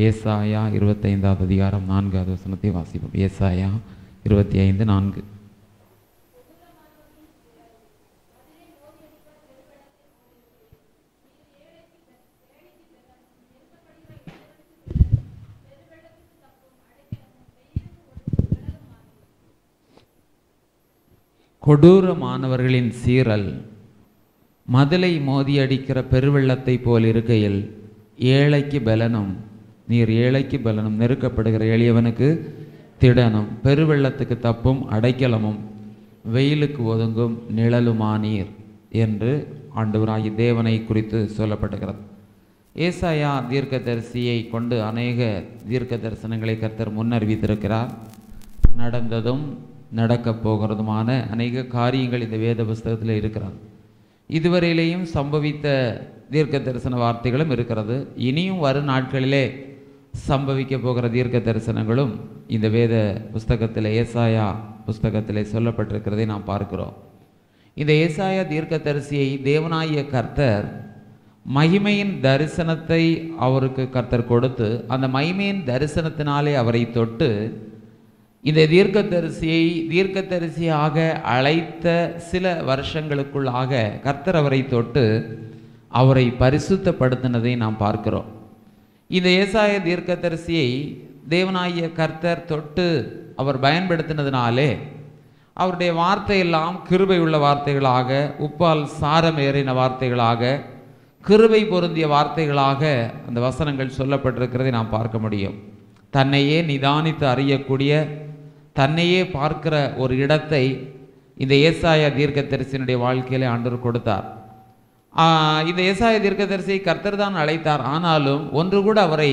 ஏசாயா 25வது அதிகாரம் 4வது வசனத்தை வாசிப்போம். ஏசாயா 25:4. கொடூரமானவர்களின் சீறல் மதிலை மோதியடிக்கிற பெருவெள்ளத்தை போல் இருக்கையில் ஏழைக்கு பலனும், நீர் ஏழைக்கு பலனும், நெருக்கப்படுகிற எளியவனுக்கு திடனும், பெருவெள்ளத்துக்கு தப்பும் அடைக்கலமும், வெயிலுக்கு ஒதுங்கும் நிழலுமானீர் என்று ஆண்டவராகிய தேவனை குறித்து சொல்லப்படுகிறது. ஏசாயா தீர்க்கதரிசியை கொண்டு அநேக தீர்க்க தரிசனங்களை கர்த்தர் முன்னறிவித்திருக்கிறார். நடந்ததும் நடக்கப் போகிறதுமான அநேக காரியங்கள் இந்த வேத புஸ்தகத்தில் இருக்கிறது. இதுவரையிலேயும் சம்பவித்த தீர்க்க தரிசன வார்த்தைகளும் இருக்கிறது. இனியும் வரும் நாட்களிலே சம்பவிக்க போகிற தீர்க்க தரிசனங்களும் இந்த வேத புஸ்தகத்தில், ஏசாயா புஸ்தகத்திலே சொல்லப்பட்டிருக்கிறதை நாம் பார்க்கிறோம். இந்த ஏசாயா தீர்க்க தரிசியை தேவனாகிய கர்த்தர் மகிமையின் தரிசனத்தை அவருக்கு கர்த்தர் கொடுத்து, அந்த மகிமையின் தரிசனத்தினாலே அவரை தொட்டு, இந்த தீர்க்கதரிசியாக அழைத்த சில வருஷங்களுக்குள்ளாக கர்த்தர் அவரை தொட்டு அவரை பரிசுத்தப்படுத்தினதை நாம் பார்க்கிறோம். இந்த ஏசாயா தீர்க்கதரிசியை தேவனாகிய கர்த்தர் தொட்டு அவர் பயன்படுத்தினதினாலே அவருடைய வார்த்தையெல்லாம் கிருபை உள்ள வார்த்தைகளாக, உப்பால் சாரம் ஏறின வார்த்தைகளாக, கிருபை பொருந்திய வார்த்தைகளாக அந்த வசனங்கள் சொல்லப்பட்டிருக்கிறதை நாம் பார்க்க முடியும். தன்னையே நிதானித்து அறியக்கூடிய, தன்னையே பார்க்கிற ஒரு இடத்தை இந்த ஏசாயா தீர்க்கதரிசியினுடைய வாழ்க்கையிலே ஆண்டவர் கொடுத்தார். இந்த ஏசாயா தீர்க்கதரிசியை கர்த்தர் தான் அழைத்தார். ஆனாலும் ஒன்று கூட அவரை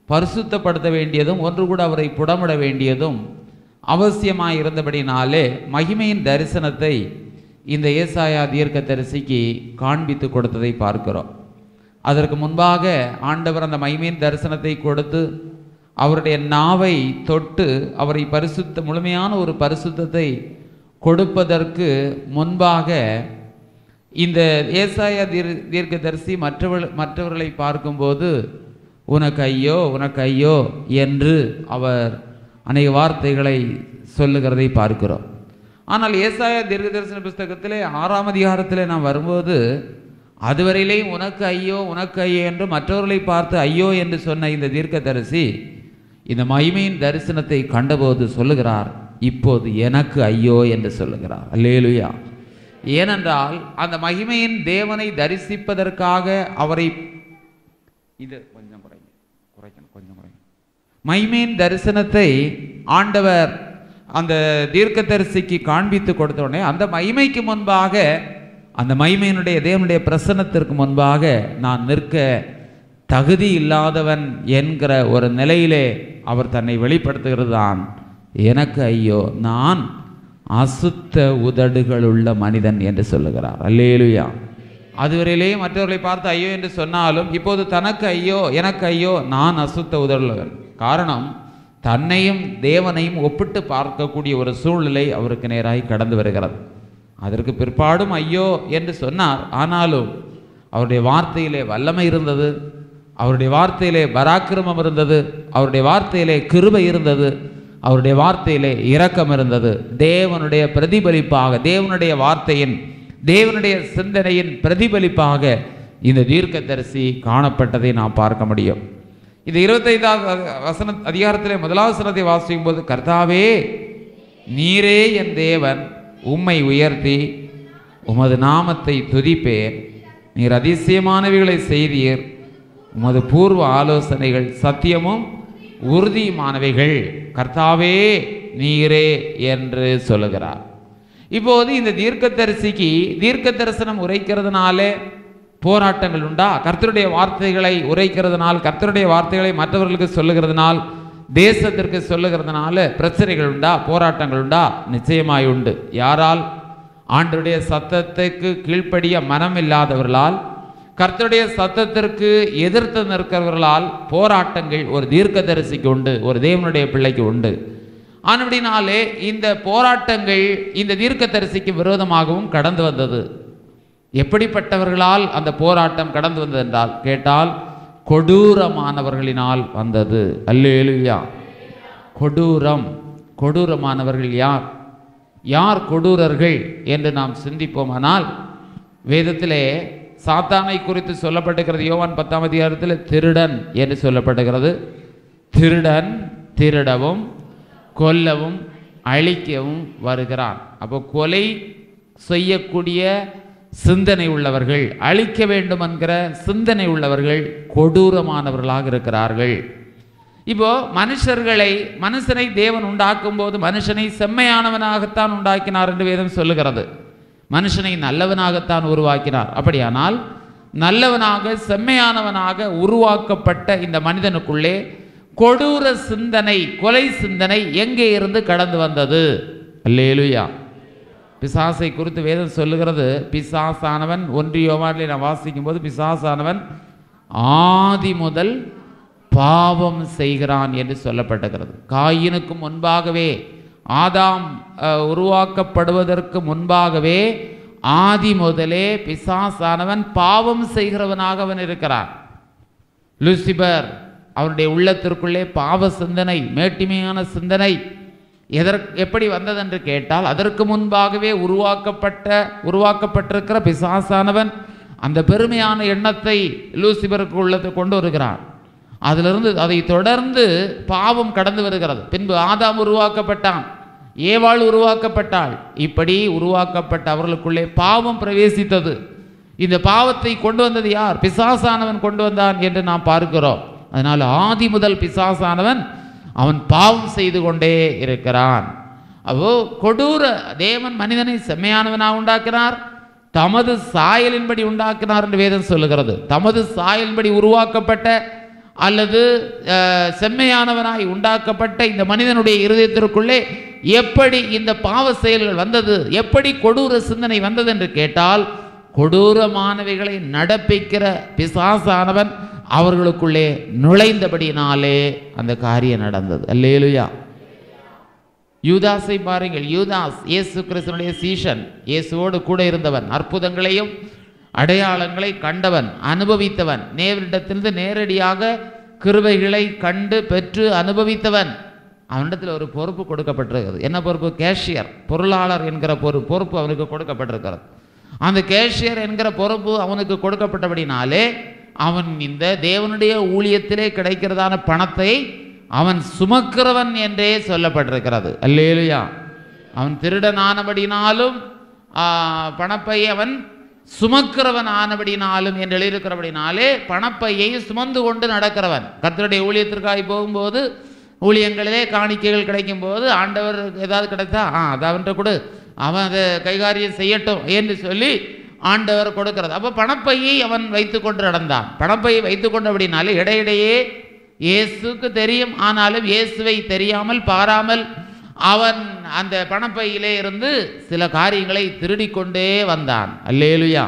பரிசுத்தப்படுத்த வேண்டியதும், ஒன்று கூட அவரை புடமிட வேண்டியதும் அவசியமாக இருந்தபடினாலே மகிமையின் தரிசனத்தை இந்த ஏசாயா தீர்க்கதரிசிக்கு காண்பித்து கொடுத்ததை பார்க்கிறோம். அதற்கு முன்பாக ஆண்டவர் அந்த மகிமையின் தரிசனத்தை கொடுத்து அவருடைய நாவை தொட்டு அவரை முழுமையான ஒரு பரிசுத்தத்தை கொடுப்பதற்கு முன்பாக இந்த ஏசாயா தீர்க்கதரிசி மற்றவர்களை பார்க்கும்போது உனக்கு ஐயோ உனக்கு ஐயோ என்று அவர் அநேக வார்த்தைகளை சொல்லுகிறதை பார்க்கிறோம். ஆனால் ஏசாயா தீர்க்கதரிசன புஸ்தகத்திலே 6ஆம் அதிகாரத்திலே நாம் வரும்போது அதுவரையிலேயும் உனக்கு ஐயோ உனக்கு ஐயோ என்று மற்றவர்களை பார்த்து ஐயோ என்று சொன்ன இந்த தீர்க்கதரிசி இந்த மகிமையின் தரிசனத்தை கண்டபோது சொல்லுகிறார், இப்போது எனக்கு ஐயோ என்று சொல்லுகிறார். அல்லேலூயா. ஏனென்றால் அந்த மகிமையின் தேவனை தரிசிப்பதற்காக அவரை மகிமையின் தரிசனத்தை ஆண்டவர் அந்த தீர்க்கதரிசிக்கு காண்பித்து கொடுத்த உடனே அந்த மகிமைக்கு முன்பாக, அந்த மகிமையினுடைய தேவனுடைய பிரசன்னத்திற்கு முன்பாக நான் நிற்க தகுதி இல்லாதவன் என்கிற ஒரு நிலையிலே அவர் தன்னை வெளிப்படுத்துகிறது தான். எனக்கு ஐயோ, நான் அசுத்த உதடுகள் உள்ள மனிதன் என்று சொல்லுகிறார். அல்லேலூயா. அதுவரையிலேயே மற்றவர்களை பார்த்து ஐயோ என்று சொன்னாலும் இப்போது தனக்கு ஐயோ எனக்கு ஐயோ, நான் அசுத்த உதடுள்ளவன். காரணம், தன்னையும் தேவனையும் ஒப்பிட்டு பார்க்கக்கூடிய ஒரு சூழ்நிலை அவருக்கு நேராய் கடந்து வருகிறது. அதற்கு பிற்பாடும் ஐயோ என்று சொன்னார். ஆனாலும் அவருடைய வார்த்தையிலே வல்லமை இருந்தது, அவருடைய வார்த்தையிலே பராக்கிரமம் இருந்தது, அவருடைய வார்த்தையிலே கிருபை இருந்தது, அவருடைய வார்த்தையிலே இரக்கம் இருந்தது. தேவனுடைய பிரதிபலிப்பாக, தேவனுடைய வார்த்தையின், தேவனுடைய சிந்தனையின் பிரதிபலிப்பாக இந்த தீர்க்கதரிசி காணப்பட்டதை நாம் பார்க்க முடியும். இந்த 25வது அதிகாரத்திலே 1வது வசனத்தை வாசிக்கும் போது, கர்த்தாவே நீரே என் தேவன், உம்மை உயர்த்தி உமது நாமத்தை துதிப்பேன். நீர் அதிசயமானவைகளை செய்தீர், உமது பூர்வ ஆலோசனைகள் சத்தியமும் உறுதியுமானவைகள். கர்த்தாவே நீரே என்று சொல்லுகிறார். இப்போது இந்த தீர்க்கதரிசிக்கு தீர்க்க தரிசனம் உரைக்கிறதுனாலே போராட்டங்கள் உண்டா? கர்த்தருடைய வார்த்தைகளை உரைக்கிறதுனால், கர்த்தருடைய வார்த்தைகளை மற்றவர்களுக்கு சொல்லுகிறதுனால், தேசத்திற்கு சொல்லுகிறதுனால பிரச்சனைகள் உண்டா, போராட்டங்கள் உண்டா? நிச்சயமாய் உண்டு. யாரால்? ஆண்டவருடைய சத்தத்துக்கு கீழ்ப்படிய மனம் இல்லாதவர்களால், கர்த்தருடைய சத்தத்திற்கு எதிர்த்து நிற்கிறவர்களால் போராட்டங்கள் ஒரு தீர்க்கதரிசிக்கு உண்டு, ஒரு தேவனுடைய பிள்ளைக்கு உண்டு. ஆனபடினாலே இந்த போராட்டங்கள் இந்த தீர்க்கதரிசிக்கு விரோதமாகவும் கடந்து வந்தது. எப்படிப்பட்டவர்களால் அந்த போராட்டம் கடந்து வந்தது என்றால் கேட்டால், கொடூரமானவர்களினால் வந்தது. அல்லேலூயா. கொடூரமானவர்கள் யார்? யார் கொடூரர்கள் என்று நாம் சிந்திப்போமானால், வேதத்திலே சாத்தானை குறித்து சொல்லப்பட்டிருக்கிறது. யோவான் 10ஆம் அதிகாரத்தில் திருடன் என்று சொல்லப்பட்டிருக்கிறது. திருடன் திருடவும் கொல்லவும் அழிக்கவும் வருகிறான். அப்போ கொலை செய்யக்கூடிய சிந்தனை உள்ளவர்கள், அழிக்க வேண்டும் என்கிற சிந்தனை உள்ளவர்கள் கொடூரமானவர்களாக இருக்கிறார்கள். இப்போ மனுஷனை தேவன் உண்டாக்கும் போது மனுஷனை செம்மையானவனாகத்தான் உண்டாக்கினார் என்று வேதம் சொல்லுகிறது. மனுஷனை நல்லவனாகத்தான் உருவாக்கினார். அப்படியானால் நல்லவனாக செம்மையானவனாக உருவாக்கப்பட்ட இந்த மனிதனுக்குள்ளே கொடூர சிந்தனை, கொலை சிந்தனை எங்கே இருந்து கடந்து வந்தது? அல்லேலூயா. பிசாசை குறித்து வேதம் சொல்லுகிறது, பிசாசானவன் 1 யோவானிலே நான் வாசிக்கும் போது, பிசாசானவன் ஆதி முதல் பாவம் செய்கிறான் என்று சொல்லப்பட்டிருக்கிறது. காயினுக்கு முன்பாகவே, ஆதாம் உருவாக்கப்படுவதற்கு முன்பாகவே ஆதி முதலே பிசாசானவன் பாவம் செய்கிறவனாக அவன் இருக்கிறான். லூசிபர் அவனுடைய உள்ளத்திற்குள்ளே பாவ சிந்தனை, மேட்டிமையான சிந்தனை எப்படி வந்தது என்று கேட்டால், அதற்கு முன்பாகவே உருவாக்கப்பட்டிருக்கிற பிசாசானவன் அந்த பெருமையான எண்ணத்தை லூசிபருக்கு உள்ளத்தை கொண்டு வருகிறான். அதிலிருந்து அதை தொடர்ந்து பாவம் கடந்து வருகிறது. பின்பு ஆதாம் உருவாக்கப்பட்டான், ஏவாள் உருவாக்கப்பட்டாள். இப்படி உருவாக்கப்பட்ட அவர்களுக்குள்ளே பாவம் பிரவேசித்தது. இந்த பாவத்தை கொண்டு வந்தது யார்? பிசாசானவன் கொண்டு வந்தான் என்று நாம் பார்க்கிறோம். அதனால் ஆதி முதல் பிசாசானவன் அவன் பாவம் செய்து கொண்டே இருக்கிறான். அப்போ கொடூர தேவன் மனிதனை செம்மையானவனாக உண்டாக்கினார், தமது சாயலின்படி உண்டாக்கினார் என்று வேதம் சொல்லுகிறது. தமது சாயலின்படி உருவாக்கப்பட்ட அல்லது செம்மையானவனாய் உண்டாக்கப்பட்ட இந்த மனிதனுடைய இருதயத்திற்குள்ளே எப்படி இந்த பாவ செயல்கள் வந்தது, எப்படி கொடூர சிந்தனை வந்தது என்று கேட்டால், கொடூரமானவைகளை நடப்பிக்கிற பிசாசானவன் அவர்களுக்குள்ளே நுழைந்தபடினாலே அந்த காரியம் நடந்தது. அல்லேலூயா. யூதாஸை பாருங்கள். யூதாஸ் இயேசு கிறிஸ்துவினுடைய சீஷன், இயேசுவோடு கூட இருந்தவன், அற்புதங்களையும் அடையாளங்களை கண்டவன், அனுபவித்தவன், நேரிடத்திலிருந்து நேரடியாக கிருபைகளை கண்டு பெற்று அனுபவித்தவன். அவனிடத்தில் ஒரு பொறுப்பு கொடுக்கப்பட்டிருக்கிறது. என்ன பொறுப்பு? கேஷியர், பொருளாளர் என்கிற பொறுப்பு அவனுக்கு கொடுக்கப்பட்டிருக்கிறது. அந்த கேஷியர் என்கிற பொறுப்பு அவனுக்கு கொடுக்கப்பட்டபடினாலே அவன் இந்த தேவனுடைய ஊழியத்திலே கிடைக்கிறதான பணத்தை அவன் சுமக்கிறவன் என்றே சொல்லப்பட்டிருக்கிறது. அல்லேலூயா. அவன் திருடன் ஆனபடினாலும் பணப்பை அவன் சுமக்கிறவன் ஆனபடினாலும் என்று எழுதியிருக்கிறபடினாலே பணப்பையை சுமந்து கொண்டு நடக்கிறவன். கர்த்தருடைய ஊழியத்திற்காக போகும்போது, ஊழியங்களிலே காணிக்கைகள் கிடைக்கும் போது, ஆண்டவர் ஏதாவது கிடைத்தா அதை அவன்கிட்ட கொடு, அவன் அதை கைகாரியம் செய்யட்டும் என்று சொல்லி ஆண்டவர் கொடுக்கிறது. அப்போ பணப்பையை அவன் வைத்து கொண்டு நடந்தான். பணப்பையை வைத்து கொண்டபடினாலே இடையிடையே இயேசுக்கு தெரியும், ஆனாலும் இயேசுவை தெரியாமல் பாராமல் அவன் அந்த பணப்பையிலே இருந்து சில காரியங்களை திருடி கொண்டே வந்தான். அல்லேலுயா.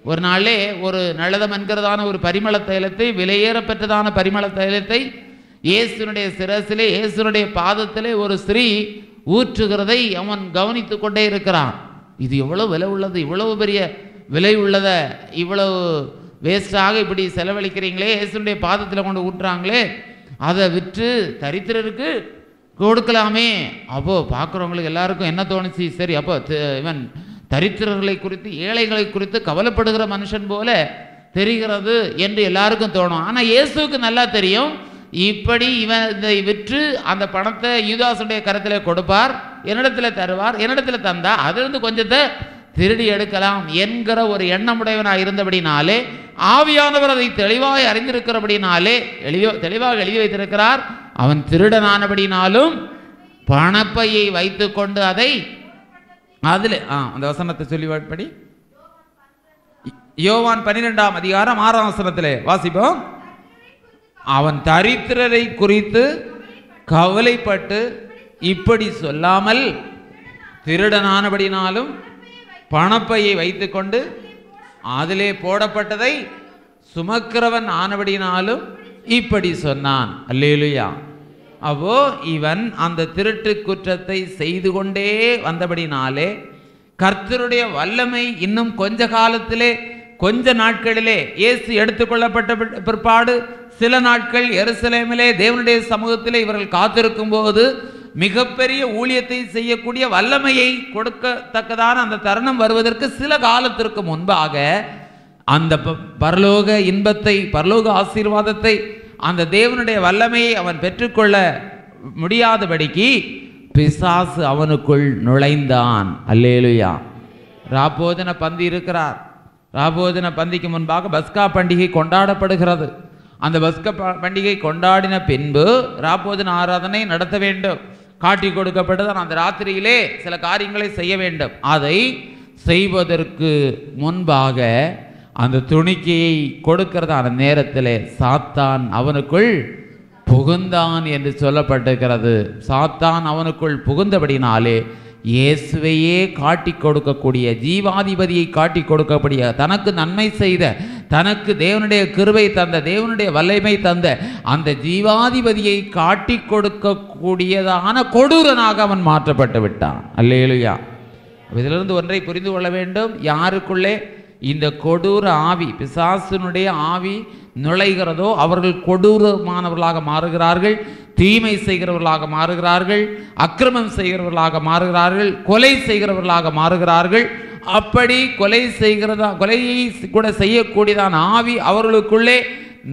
ஒரு நாளே ஒரு நளதம் என்கிறதான ஒரு பரிமள தைலத்தை, விலையேற பெற்றதான பரிமள தைலத்தை இயேசுனுடைய சிரசிலே, இயேசுனுடைய பாதத்திலே ஒரு ஸ்திரீ ஊற்றுகிறதை அவன் கவனித்து கொண்டே இருக்கிறான். இது எவ்வளவு விலை உள்ளது, இவ்வளவு பெரிய விலை உள்ளதை இவ்வளவு வேஸ்டாக இப்படி செலவழிக்கிறீங்களே, இயேசுனுடைய பாதத்தில் கொண்டு ஊற்றுறாங்களே, அதை விற்று தரித்திரருக்கு கொடுக்கலாமே. அப்போ பார்க்குறவங்களுக்கு எல்லாருக்கும் என்ன தோணுச்சு? சரி, அப்போ இவன் தரித்திரர்களை குறித்து, ஏழைகளை குறித்து கவலைப்படுகிற மனுஷன் போல தெரிகிறது என்று எல்லாருக்கும் தோணும். ஆனால் இயேசுவுக்கு நல்லா தெரியும், இப்படி இவன் இதை விற்று அந்த பணத்தை யூதாசுடைய கரத்தில் கொடுப்பார், என்னிடத்தில் தருவார், என்னிடத்தில் தந்தா அதிலிருந்து கொஞ்சத்தை திருடி எடுக்கலாம் என்கிற ஒரு எண்ணமுடையவனாக இருந்தபடினாலே, ஆவியானவர் அதை தெளிவாக அறிந்திருக்கிறபடினாலே தெளிவாக எழுதி வைத்திருக்கிறார். அவன் திருடனானபடினாலும் பணப்பையை வைத்து கொண்டு அதை அதில் அந்த வசனத்தை சொல்லிபடி யோவான் 12ஆம் அதிகாரம் 6ஆம் வசனத்திலே வாசிப்போம். அவன் தரித்திரரை குறித்து கவலைப்பட்டு இப்படி சொல்லாமல், திருடனானபடினாலும் பணப்பையை வைத்து கொண்டு அதிலே போடப்பட்டதை சுமக்கிறவன் ஆனபடினாலும் இப்படி சொன்னான். அல்லேலூயா. அப்போ இவன் அந்த திருட்டு குற்றத்தை செய்து கொண்டே வந்தபடினாலே கர்த்தருடைய வல்லமை இன்னும் கொஞ்ச காலத்திலே கொஞ்ச நாட்களிலே இயேசு எடுத்துக்கொள்ளப்பட்ட பிற்பாடு சில நாட்கள் எருசலேமிலே தேவனுடைய சமூகத்திலே இவர்கள் காத்திருக்கும் போது மிகப்பெரிய ஊழியத்தை செய்யக்கூடிய வல்லமையை கொடுக்கத்தக்கதான அந்த தருணம் வருவதற்கு சில காலத்திற்கு முன்பாக அந்த பரலோக இன்பத்தை, பரலோக ஆசீர்வாதத்தை, அந்த தேவனுடைய வல்லமையை அவன் பெற்றுக்கொள்ள முடியாதபடிக்கு பிசாசு அவனுக்குள் நுழைந்தான். அல்லேலுயா. ராபோஜன பந்தி இருக்கிறார். ராபோஜன பந்திக்கு முன்பாக பஸ்கா பண்டிகை கொண்டாடப்படுகிறது. அந்த பஸ்கா பண்டிகை கொண்டாடின பின்பு ராபோஜன ஆராதனை நடத்த வேண்டும். காட்டி கொடுக்கப்பட்டது அந்த ராத்திரியிலே சில காரியங்களை செய்ய வேண்டும். அதை செய்வதற்கு முன்பாக அந்த துணிக்கையை கொடுக்கிறதான நேரத்திலே சாத்தான் அவனுக்குள் புகுந்தான் என்று சொல்லப்பட்டிருக்கிறது. சாத்தான் அவனுக்குள் புகுந்தபடினாலே இயேசுவையே காட்டி கொடுக்கக்கூடிய, ஜீவாதிபதியை காட்டி கொடுக்கக்கூடிய, தனக்கு நன்மை செய்த, தனக்கு தேவனுடைய கிருபை தந்த, தேவனுடைய வல்லமை தந்த அந்த ஜீவாதிபதியை காட்டி கொடுக்கக்கூடியதான கொடூரனாக அவன் மாற்றப்பட்டு விட்டான். அல்லேலூயா. இதிலிருந்து ஒன்றை புரிந்து கொள்ள வேண்டும். யாருக்குள்ளே இந்த கொடூர ஆவி, பிசாசினுடைய ஆவி நுழைகிறதோ அவர்கள் கொடூரமானவர்களாக மாறுகிறார்கள், தீமை செய்கிறவர்களாக மாறுகிறார்கள், அக்கிரமம் செய்கிறவர்களாக மாறுகிறார்கள், கொலை செய்கிறவர்களாக மாறுகிறார்கள். அப்படி கொலையை கூட செய்யக்கூடியதான ஆவி அவர்களுக்குள்ளே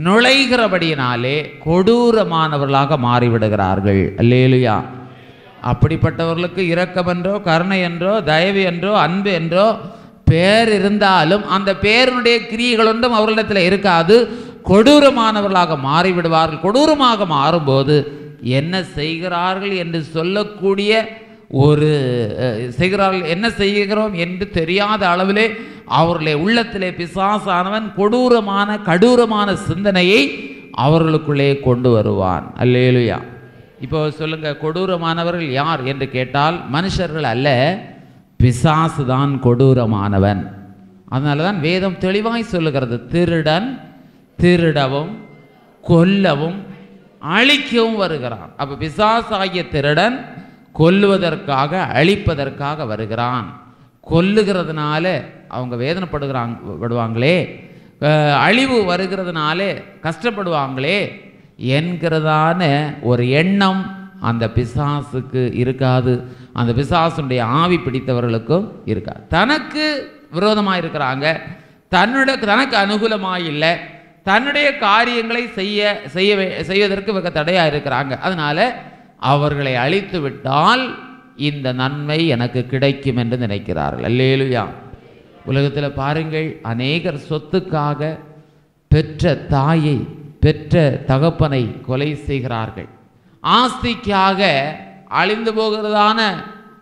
நுழைகிறபடியினாலே கொடூரமானவர்களாக மாறிவிடுகிறார்கள். அல்லேலூயா. அப்படிப்பட்டவர்களுக்கு இரக்கம் என்றோ, கருணை என்றோ, தயவு என்றோ, அன்பு என்றோ பேர் இருந்தாலும் அந்த பேருடைய கிரியைகள் ஒன்றும் அவர்களிடத்தில் இருக்காது. கொடூரமானவர்களாக மாறிவிடுவார்கள். கொடூரமாக மாறும்போது என்ன செய்கிறார்கள் என்று சொல்லக்கூடிய ஒரு செய்கிறார்கள், என்ன செய்கிறோம் என்று தெரியாத அளவிலே அவர்களுடைய உள்ளத்திலே பிசாசானவன் கடூரமான சிந்தனையை அவர்களுக்குள்ளே கொண்டு வருவான். அல்லேலூயா. இப்போ சொல்லுங்க, கொடூரமானவர்கள் யார் என்று கேட்டால் மனுஷர்கள் அல்ல, பிசாசு தான் கொடூரமானவன். அதனால தான் வேதம் தெளிவாய் சொல்லுகிறது, திருடன் திருடவும் கொல்லவும் அழிக்கவும் வருகிறான். அப்ப பிசாசாகிய திருடன் கொல்லுவதற்காக, அழிப்பதற்காக வருகிறான். கொல்லுகிறதுனால அவங்க வேதனைப்படுவாங்களே, அழிவு வருகிறதுனாலே கஷ்டப்படுவாங்களே என்கிறதான ஒரு எண்ணம் அந்த பிசாசுக்கு இருக்காது. அந்த பிசாசுடைய ஆவி பிடித்தவர்களுக்கும் இருக்காது. தனக்கு விரோதமாக இருக்கிறாங்க, தனக்கு அனுகூலமாக இல்லை, தன்னுடைய காரியங்களை செய்வதற்கு இவங்க தடையாக இருக்கிறாங்க. அதனால அவர்களை அழித்து விட்டால் இந்த நன்மை எனக்கு கிடைக்கும் என்று நினைக்கிறார்கள். அல்லேலூயா. உலகத்தில் பாருங்கள், அநேகர் சொத்துக்காக பெற்ற தாயை, பெற்ற தகப்பனை கொலை செய்கிறார்கள். ஆஸ்திக்காக, அழிந்து போகிறதான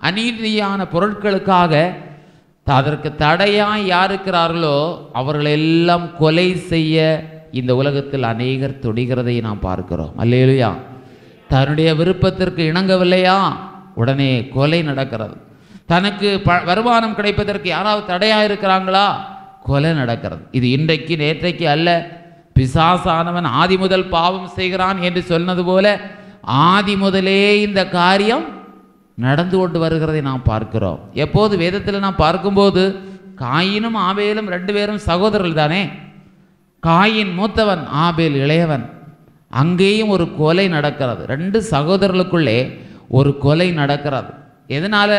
அநீதியான பொருட்களுக்காக அதற்கு தடையாய் யார் இருக்கிறார்களோ அவர்களெல்லாம் கொலை செய்ய இந்த உலகத்தில் அநேகர் துணிகிறதை நாம் பார்க்கிறோம். அல்லேலூயா. தன்னுடைய விருப்பத்திற்கு இணங்கவில்லையா, உடனே கொலை நடக்கிறது. தனக்கு வருமானம் கிடைப்பதற்கு யாராவது தடையாக இருக்கிறாங்களா, கொலை நடக்கிறது. இது இன்றைக்கு நேற்றைக்கு அல்ல. பிசாசானவன் ஆதி முதல் பாவம் செய்கிறான் என்று சொன்னது போல ஆதி முதலே இந்த காரியம் நடந்து கொண்டு வருகிறதை நாம் பார்க்கிறோம். எப்போது வேதத்தில் நாம் பார்க்கும்போது காயினும் ஆபேலும் 2 பேரும் சகோதரர்கள் தானே. காயின் மூத்தவன், ஆபேல் இளையவன். அங்கேயும் ஒரு கொலை நடக்கிறது. 2 சகோதரர்களுக்குள்ளே ஒரு கொலை நடக்கிறது. எதனால?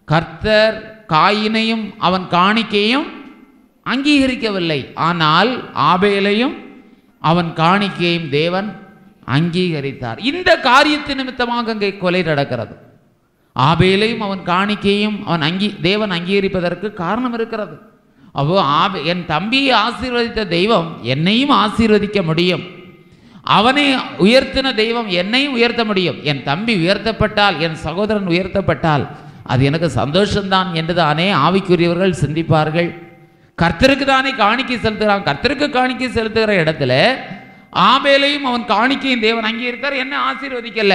கர்த்தர் காயினையும் அவன் காணிக்கையும் அங்கீகரிக்கவில்லை, ஆனால் ஆபேலையும் அவன் காணிக்கையும் தேவன் அங்கீகரித்தார். இந்த காரியத்தின் நிமித்தமாக அங்கே கொலை நடக்கிறது. ஆபேலையும் அவன் காணிக்கையும் தேவன் அங்கீகரிப்பதற்கு காரணம் இருக்கிறது. அப்போ என் தம்பியை ஆசீர்வதித்த தெய்வம் என்னையும் ஆசீர்வதிக்க முடியும், அவனை உயர்த்தின தெய்வம் என்னையும் உயர்த்த முடியும். என் தம்பி உயர்த்தப்பட்டால், என் சகோதரன் உயர்த்தப்பட்டால் அது எனக்கு சந்தோஷம்தான் என்று தானே ஆவிக்குரியவர்கள் சிந்திப்பார்கள். கர்த்தருக்கு தானே காணிக்கை செலுத்துகிறான். கர்த்தருக்கு காணிக்கை செலுத்துகிற இடத்துல ஆபேலையும் அவன் காணிக்கையும் தேவன் அங்கீகரித்தார், என்ன ஆசீர்வதிக்கல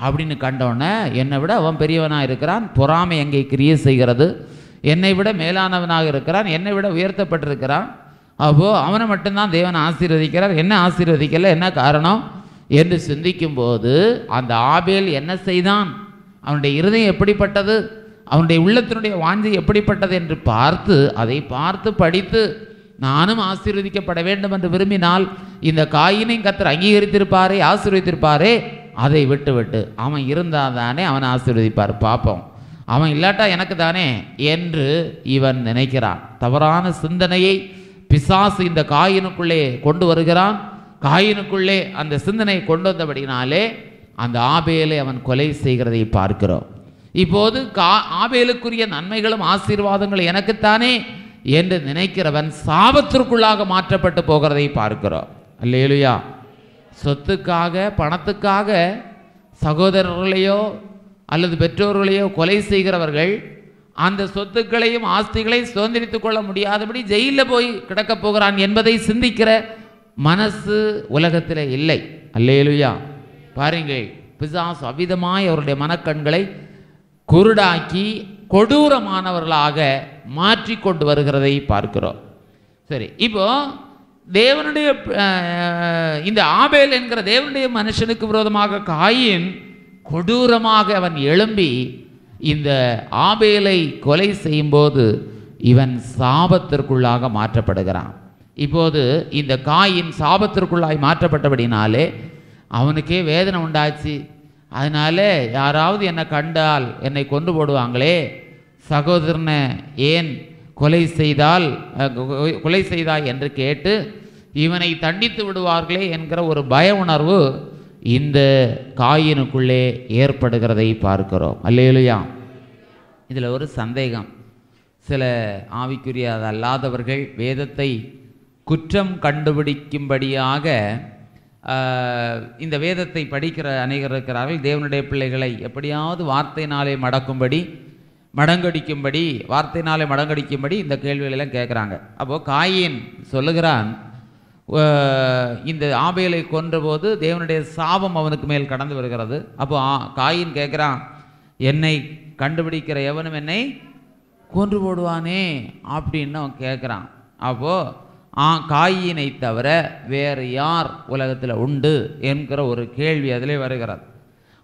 அப்படின்னு கண்டோன்னே என்னை விட அவன் பெரியவனாக இருக்கிறான், பொறாமை அங்கே கிரியை செய்கிறது, என்னை விட மேலானவனாக இருக்கிறான், என்னை விட உயர்த்தப்பட்டிருக்கிறான், அப்போது அவனை மட்டும்தான் தேவன் ஆசீர்வதிக்கிறார், என்ன ஆசீர்வதிக்கல, என்ன காரணம் என்று சிந்திக்கும்போது அந்த ஆபேல் என்ன செய்தான், அவனுடைய இருதயம் எப்படிப்பட்டது, அவனுடைய உள்ளத்தினுடைய வாஞ்சை எப்படிப்பட்டது என்று பார்த்து, அதை பார்த்து படித்து நானும் ஆசீர்வதிக்கப்பட வேண்டும் என்று விரும்பினால் இந்த காயினையும் கர்த்தர் அங்கீகரித்திருப்பாரே, ஆசீர்வதித்திருப்பாரே. அதை விட்டு அவன் இருந்தால் தானே அவனை ஆசீர்வதிப்பார், பார்ப்போம், அவன் இல்லாட்டா எனக்கு தானே என்று இவன் நினைக்கிறான். தவறான சிந்தனையை பிசாசு இந்த காயினுக்குள்ளே கொண்டு வருகிறான். காயினுக்குள்ளே அந்த சிந்தனையை கொண்டு வந்தபடினாலே அந்த ஆபேலை அவன் கொலை செய்கிறதை பார்க்கிறோம். இப்போது ஆபேலுக்குரிய நன்மைகளும் ஆசீர்வாதங்களும் எனக்குத்தானே என்று நினைக்கிறவன் சாபத்திற்குள்ளாக மாற்றப்பட்டு போகிறதை பார்க்கிறோம். அல்லேலூயா. சொத்துக்காக, பணத்துக்காக சகோதரர்களையோ அல்லது பெற்றோர்களையோ கொலை செய்கிறவர்கள் அந்த சொத்துக்களையும் ஆஸ்திகளையும் சுதந்திரித்துக் கொள்ள முடியாதபடி ஜெயிலில் போய் கிடக்கப் போகிறான் என்பதை சிந்திக்கிற மனசு உலகத்தில் இல்லை. அல்லேலூயா. பாருங்கள், பிசாசு அவ்விதமாய் அவருடைய மனக்கண்களை குருடாக்கி கொடூரமானவர்களாக மாற்றி கொண்டு வருகிறதை பார்க்கிறோம். சரி, இப்போ தேவனுடைய இந்த ஆபேல் என்கிற தேவனுடைய மனுஷனுக்கு விரோதமாக காயின் கொடூரமாக அவன் எழும்பி இந்த ஆபேலை கொலை செய்யும்போது இவன் சாபத்திற்குள்ளாக மாற்றப்படுகிறான். இப்போது இந்த காயின் சாபத்திற்குள்ளாய் மாற்றப்பட்டபடினாலே அவனுக்கே வேதனை உண்டாச்சு. அதனால யாராவது என்னை கண்டால் என்னை கொண்டு போடுவாங்களே, சகோதரனை ஏன் கொலை செய்தாய் என்று கேட்டு இவனை தண்டித்து விடுவார்களே என்கிற ஒரு பய உணர்வு இந்த காயினுக்குள்ளே ஏற்படுகிறதை பார்க்கிறோம். அல்லேலூயா. இதில் ஒரு சந்தேகம். சில ஆவிக்குரிய அல்லாதவர்கள் வேதத்தை குற்றம் கண்டுபிடிக்கும்படியாக இந்த வேதத்தை படிக்கிற அநேகர் இருக்கிறார்கள். தேவனுடைய பிள்ளைகளை எப்படியாவது வார்த்தையினாலே மடங்கடிக்கும்படி வார்த்தையினாலே மடங்கடிக்கும்படி இந்த கேள்விகளெல்லாம் கேட்குறாங்க. அப்போது காயின் சொல்லுகிறான், இந்த ஆபேலை கொன்றபோது தேவனுடைய சாபம் அவனுக்கு மேல் கடந்து வருகிறது. அப்போ காயின் கேட்குறான், என்னை கண்டுபிடிக்கிற எவனும் என்னை கொன்று போடுவானே அப்படின்னு அவன் கேட்குறான். அப்போது காயினை தவிர வேறு யார் உலகத்தில் உண்டு என்கிற ஒரு கேள்வி அதிலே வருகிறது.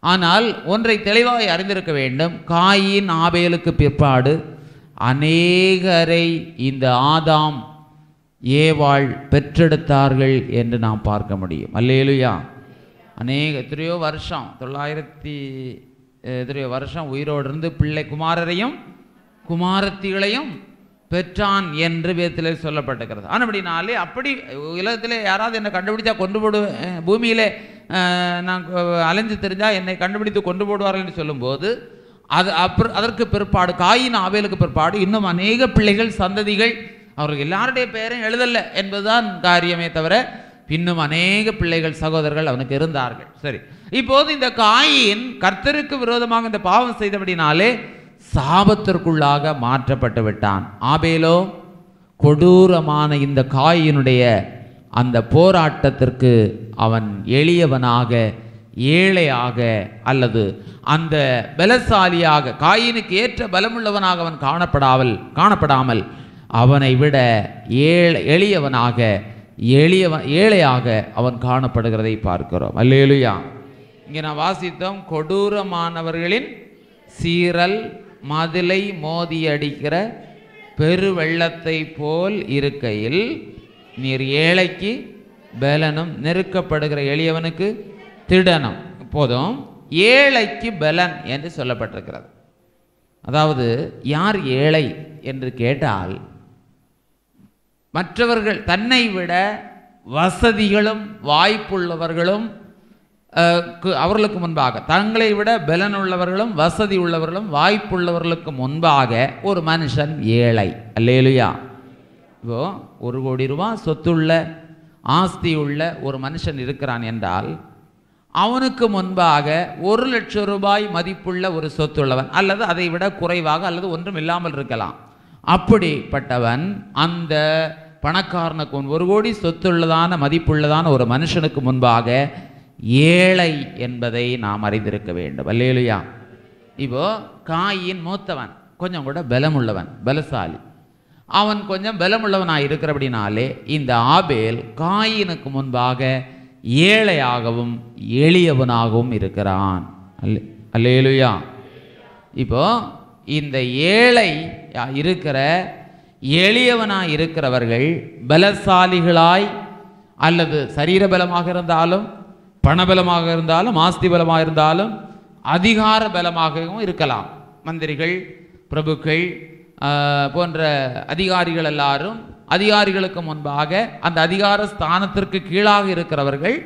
ஆனால் ஒன்றை தெளிவாய் அறிந்திருக்க வேண்டும். காயின் ஆபேலுக்கு பிற்பாடு அநேகரை இந்த ஆதாம் ஏவாள் பெற்றெடுத்தார்கள் என்று நாம் பார்க்க முடியும். அல்லேலூயா. எத்தனையோ வருஷம் 900 வருஷம் உயிரோடு இருந்து பிள்ளை குமாரரையும் குமாரத்திகளையும் பெற்றான் என்று வேதத்தில் சொல்லப்பட்டிருக்கிறது. ஆனால் அப்படினாலே அப்படி உலகத்தில் யாராவது என்னை கண்டுபிடிச்சா கொண்டு போடுவேன், பூமியிலே நான் அலைஞ்சு தெரிஞ்சால் என்னை கண்டுபிடித்து கொண்டு போடுவார்கள் என்று சொல்லும்போது அதற்கு பிற்பாடு காயின் ஆபேலுக்கு பிற்பாடு இன்னும் அநேக பிள்ளைகள் சந்ததிகள், அவர்கள் எல்லாருடைய பெயரும் எழுதலை என்பதுதான் காரியமே தவிர இன்னும் அநேக பிள்ளைகள் சகோதரர்கள் அவனுக்கு இருந்தார்கள். சரி, இப்போது இந்த காயின் கர்த்தருக்கு விரோதமாக இந்த பாவம் செய்தபடினாலே சாபத்திற்குள்ளாக மாற்றப்பட்டு விட்டான். ஆபேலோ கொடூரமான இந்த காயினுடைய அந்த போராட்டத்திற்கு அவன் எளியவனாக, ஏழையாக அல்லது அந்த பலசாலியாக, காயினுக்கு ஏற்ற பலமுள்ளவனாக அவன் காணப்படாமல் அவனை விட எளியவனாக, ஏழையாக அவன் காணப்படுகிறதை பார்க்கிறோம். அல்லேலூயா. இங்கே நான் வாசித்தோம், கொடூரமானவர்களின் சீரல் மதிலை மோதி அடிக்கிற பெருவெள்ளத்தை போல் இருக்கையில் நீர் ஏழைக்கு பலனும் நெருக்கப்படுகிற எளியவனுக்கு திடனும். போதும், ஏழைக்கு பலன் என்று சொல்லப்பட்டிருக்கிறது. அதாவது யார் ஏழை என்று கேட்டால், மற்றவர்கள் தன்னை விட வசதிகளும் வாய்ப்புள்ளவர்களும் அவர்களுக்கு முன்பாக, தங்களை விட பலன் உள்ளவர்களும் வசதி உள்ளவர்களும் வாய்ப்புள்ளவர்களுக்கு முன்பாக ஒரு மனுஷன் ஏழை. அல்லேலூயா. இப்போ 1 கோடி ரூபாய் சொத்துள்ள ஆஸ்தி உள்ள ஒரு மனுஷன் இருக்கிறான் என்றால் அவனுக்கு முன்பாக 1 லட்சம் ரூபாய் மதிப்புள்ள ஒரு சொத்துள்ளவன் அல்லது அதை விட குறைவாக அல்லது ஒன்றும் இல்லாமல் இருக்கலாம். அப்படிப்பட்டவன் அந்த பணக்காரனுக்கு 1 கோடி சொத்துள்ளதான மதிப்புள்ளதான ஒரு மனுஷனுக்கு முன்பாக ஏழை என்பதை நாம் அறிந்திருக்க வேண்டும். அல்லேலூயா. இப்போ காயின் மூத்தவன் கொஞ்சம் கூட பலமுள்ளவன், பலசாலி, அவன் கொஞ்சம் பலமுள்ளவனாக இருக்கிறபடினாலே இந்த ஆபேல் காயினுக்கு முன்பாக ஏழையாகவும் எளியவனாகவும் இருக்கிறான். அல்லேலூயா. இப்போ இந்த ஏழை இருக்கிற எளியவனாய் இருக்கிறவர்கள் பலசாலிகளாய் அல்லது சரீர பலமாக இருந்தாலும் பணபலமாக இருந்தாலும் ஆஸ்தி பலமாக இருந்தாலும் அதிகார பலமாகவும் இருக்கலாம். மந்திரிகள், பிரபுக்கள் போன்ற அதிகாரிகள் எல்லாரும் அதிகாரிகளுக்கு முன்பாக அந்த அதிகார ஸ்தானத்திற்கு கீழாக இருக்கிறவர்கள்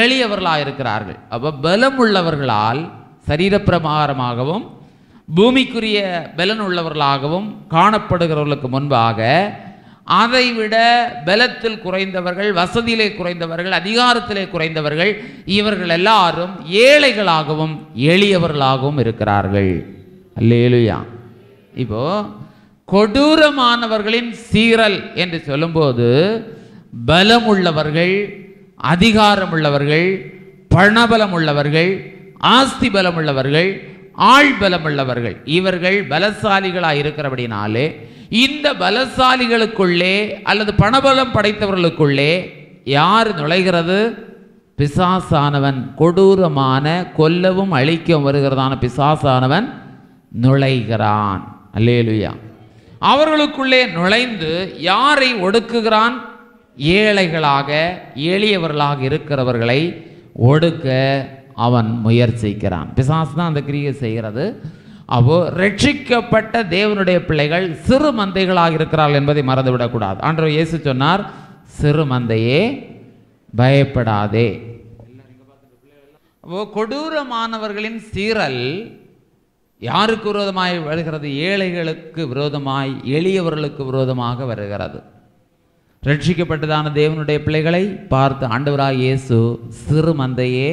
எளியவர்களாக இருக்கிறார்கள். அப்போ பலம் உள்ளவர்களால் சரீரப்பிரகாரமாகவும் பூமிக்குரிய பலன் உள்ளவர்களாகவும் காணப்படுகிறவர்களுக்கு முன்பாக அதைவிட பலத்தில் குறைந்தவர்கள், வசதியிலே குறைந்தவர்கள், அதிகாரத்திலே குறைந்தவர்கள், இவர்கள் எல்லாரும் ஏழைகளாகவும் எளியவர்களாகவும் இருக்கிறார்கள். அல்லேலூயா. இப்போ கொடூரமானவர்களின் சீரல் என்று சொல்லும்போது பலம் உள்ளவர்கள், அதிகாரம் உள்ளவர்கள், பணபலம் உள்ளவர்கள், ஆஸ்தி பலம் உள்ளவர்கள், ஆள் பலம் உள்ளவர்கள், இவர்கள் பலசாலிகளாக இருக்கிறபடினாலே இந்த பலசாலிகளுக்குள்ளே அல்லது பணபலம் படைத்தவர்களுக்குள்ளே யார் நுழைகிறது? பிசாசானவன், கொடூரமான கொல்லவும் அழிக்கவும் வருகிறதான பிசாசானவன் நுழைகிறான். அல்லேலூயா. அவர்களுக்குள்ளே நுழைந்து யாரை ஒடுக்குகிறான்? ஏழைகளாக எளியவர்களாக இருக்கிறவர்களை ஒடுக்க அவன் முயற்சிக்கிறான். பிசாசு தான் அந்த கிரியை செய்கிறது. அப்போ ரட்சிக்கப்பட்ட தேவனுடைய பிள்ளைகள் சிறு மந்தைகளாக இருக்கிறார்கள் என்பதை மறந்துவிடக்கூடாது. ஆண்டவர் இயேசு சொன்னார், சிறு மந்தையே பயப்படாதே. அப்போ கொடூரமானவர்களின் சீரல் யாருக்கு விரோதமாய் வருகிறது? ஏழைகளுக்கு விரோதமாய், எளியவர்களுக்கு விரோதமாக வருகிறது. ரட்சிக்கப்பட்டதான தேவனுடைய பிள்ளைகளை பார்த்து ஆண்டவராகிய இயேசு சிறு மந்தையே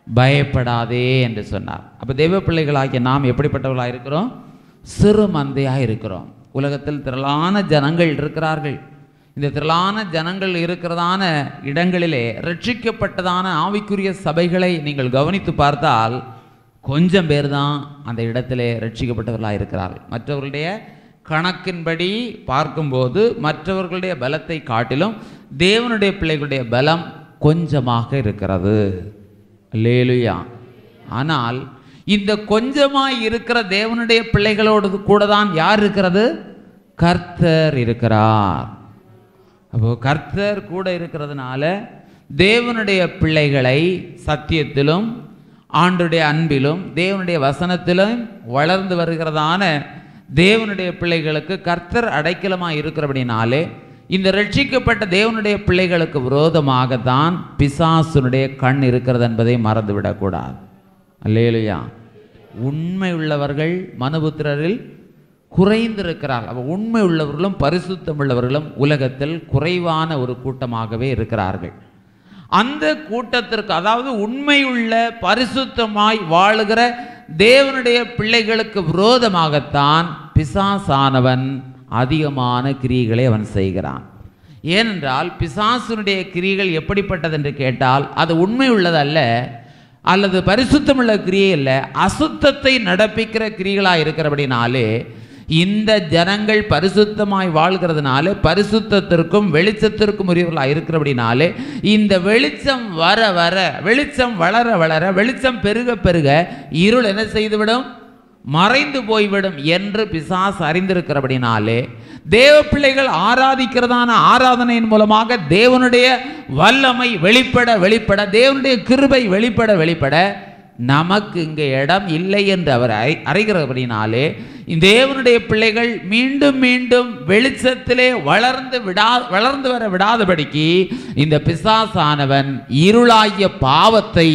பயப்படாதே என்று சொன்னார். அப்போ தெய்வ பிள்ளைகளாகிய நாம் எப்படிப்பட்டவர்களாக இருக்கிறோம்? சிறு மந்தையாக இருக்கிறோம். உலகத்தில் திரளான ஜனங்கள் இருக்கிறார்கள். இந்த திரளான ஜனங்கள் இருக்கிறதான இடங்களிலே ரட்சிக்கப்பட்டதான ஆவிக்குரிய சபைகளை நீங்கள் கவனித்து பார்த்தால் கொஞ்சம் பேர் தான் அந்த இடத்திலே ரட்சிக்கப்பட்டவர்களாக இருக்கிறார்கள். மற்றவர்களுடைய கணக்கின்படி பார்க்கும்போது மற்றவர்களுடைய பலத்தை காட்டிலும் தேவனுடைய பிள்ளைகளுடைய பலம் கொஞ்சமாக இருக்கிறது. அல்லேலூயா. ஆனால் இந்த கொஞ்சமாய் இருக்கிற தேவனுடைய பிள்ளைகளோடு கூட தான் யார் இருக்கிறது? கர்த்தர் இருக்கிறார். அப்போ கர்த்தர் கூட இருக்கிறதுனால தேவனுடைய பிள்ளைகளை சத்தியத்திலும் ஆண்டுடைய அன்பிலும் தேவனுடைய வசனத்திலும் வளர்ந்து வருகிறதான தேவனுடைய பிள்ளைகளுக்கு கர்த்தர் அடைக்கலமாக இருக்கிறபடினாலே இந்த ரட்சிக்கப்பட்ட தேவனுடைய பிள்ளைகளுக்கு விரோதமாகத்தான் பிசாசுனுடைய கண் இருக்கிறது என்பதை மறந்துவிடக்கூடாது. அல்லேலூயா. உண்மை உள்ளவர்கள் மனுபுத்திரரில் குறைந்திருக்கிறார்கள். அப்போ உண்மை உள்ளவர்களும் பரிசுத்தம் உள்ளவர்களும் உலகத்தில் குறைவான ஒரு கூட்டமாகவே இருக்கிறார்கள். அந்த கூட்டத்திற்கு, அதாவது உண்மையுள்ள பரிசுத்தமாய் வாழுகிற தேவனுடைய பிள்ளைகளுக்கு விரோதமாகத்தான் பிசாசானவன் அதிகமான கிரியைகளை அவன் செய்கிறான். ஏனென்றால் பிசாசுனுடைய கிரியைகள் எப்படிப்பட்டது என்று கேட்டால் அது உண்மை உள்ளதல்ல, அல்லது பரிசுத்தமுள்ள கிரியை அல்ல, அசுத்தத்தை நடப்பிக்கிற கிரியைகளாக இருக்கிறபடினாலே இந்த ஜனங்கள் பரிசுத்தமாய் வாழ்கிறதுனால பரிசுத்தத்திற்கும் வெளிச்சத்திற்கும் உரியவர்களாக இருக்கிறபடினாலே இந்த வெளிச்சம் வர வர, வெளிச்சம் வளர வளர, வெளிச்சம் பெருக பெருக இருள் என்ன செய்துவிடும்? மறைந்து போய்விடும் என்று பிசாசு அறிந்திருக்கிறபடினாலே தேவ பிள்ளைகள் ஆராதிக்கிறதான ஆராதனையின் மூலமாக தேவனுடைய வல்லமை வெளிப்பட வெளிப்பட, தேவனுடைய கிருபை வெளிப்பட வெளிப்பட நமக்கு இங்கே இடம் இல்லை என்று அவர் அறிகிறபடினாலே தேவனுடைய பிள்ளைகள் மீண்டும் மீண்டும் வெளிச்சத்திலே வளர்ந்து வர விடாதபடிக்கு இந்த பிசாசானவன் இருளாகிய பாவத்தை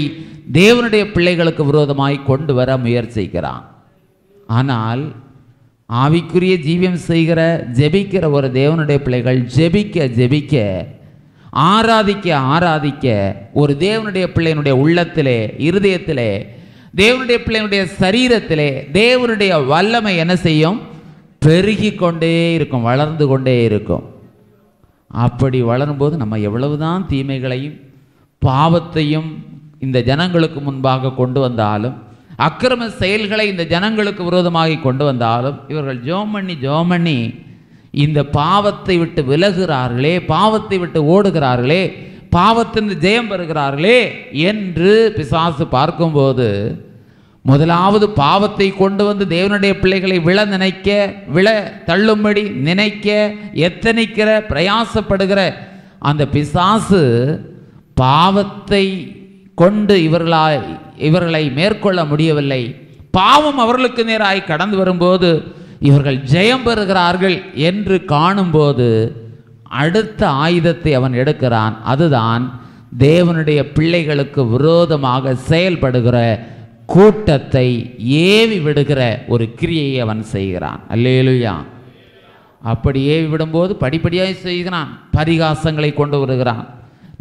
தேவனுடைய பிள்ளைகளுக்கு விரோதமாய் கொண்டு வர முயற்சிக்கிறான். ஆனால் ஆவிக்குரிய ஜீவியம் செய்கிற ஜெபிக்கிற ஒரு தேவனுடைய பிள்ளைகள் ஜெபிக்க ஜெபிக்க, ஆராதிக்க ஆராதிக்க ஒரு தேவனுடைய பிள்ளையினுடைய உள்ளத்திலே, இருதயத்திலே, தேவனுடைய பிள்ளையினுடைய சரீரத்திலே தேவனுடைய வல்லமை என்ன செய்யும்? பெருகி கொண்டே இருக்கும், வளர்ந்து கொண்டே இருக்கும். அப்படி வளரும்போது நம்ம எவ்வளவுதான் தீமைகளையும் பாவத்தையும் இந்த ஜனங்களுக்கு முன்பாக கொண்டு வந்தாலும், அக்கிரம செயல்களை இந்த ஜனங்களுக்கு விரோதமாக கொண்டு வந்தாலும், இவர்கள் ஜெபம் பண்ணி இந்த பாவத்தை விட்டு விலகுகிறார்களே, பாவத்தை விட்டு ஓடுகிறார்களே, பாவத்தின் ஜெயம் பெறுகிறார்களே என்று பிசாசு பார்க்கும்போது முதலாவது பாவத்தை கொண்டு வந்து தேவனுடைய பிள்ளைகளை விழ தள்ளும்படி நினைக்க எத்தனிக்கிற பிரயாசப்படுகிற அந்த பிசாசு பாவத்தை கொண்டு இவர்களை மேற்கொள்ள முடியவில்லை. பாவம் அவர்களுக்கு நேராய் கடந்து வரும்போது இவர்கள் ஜெயம் பெறுகிறார்கள் என்று காணும்போது அடுத்த ஆயுதத்தை அவன் எடுக்கிறான். அதுதான் தேவனுடைய பிள்ளைகளுக்கு விரோதமாக செயல்படுகிற கூட்டத்தை ஏவி விடுகிற ஒரு கிரியையை அவன் செய்கிறான். அல்லேலூயா. அப்படி ஏவி விடும்போது படிப்படியாக செய்கிறான். பரிகாசங்களை கொண்டு வருகிறான்,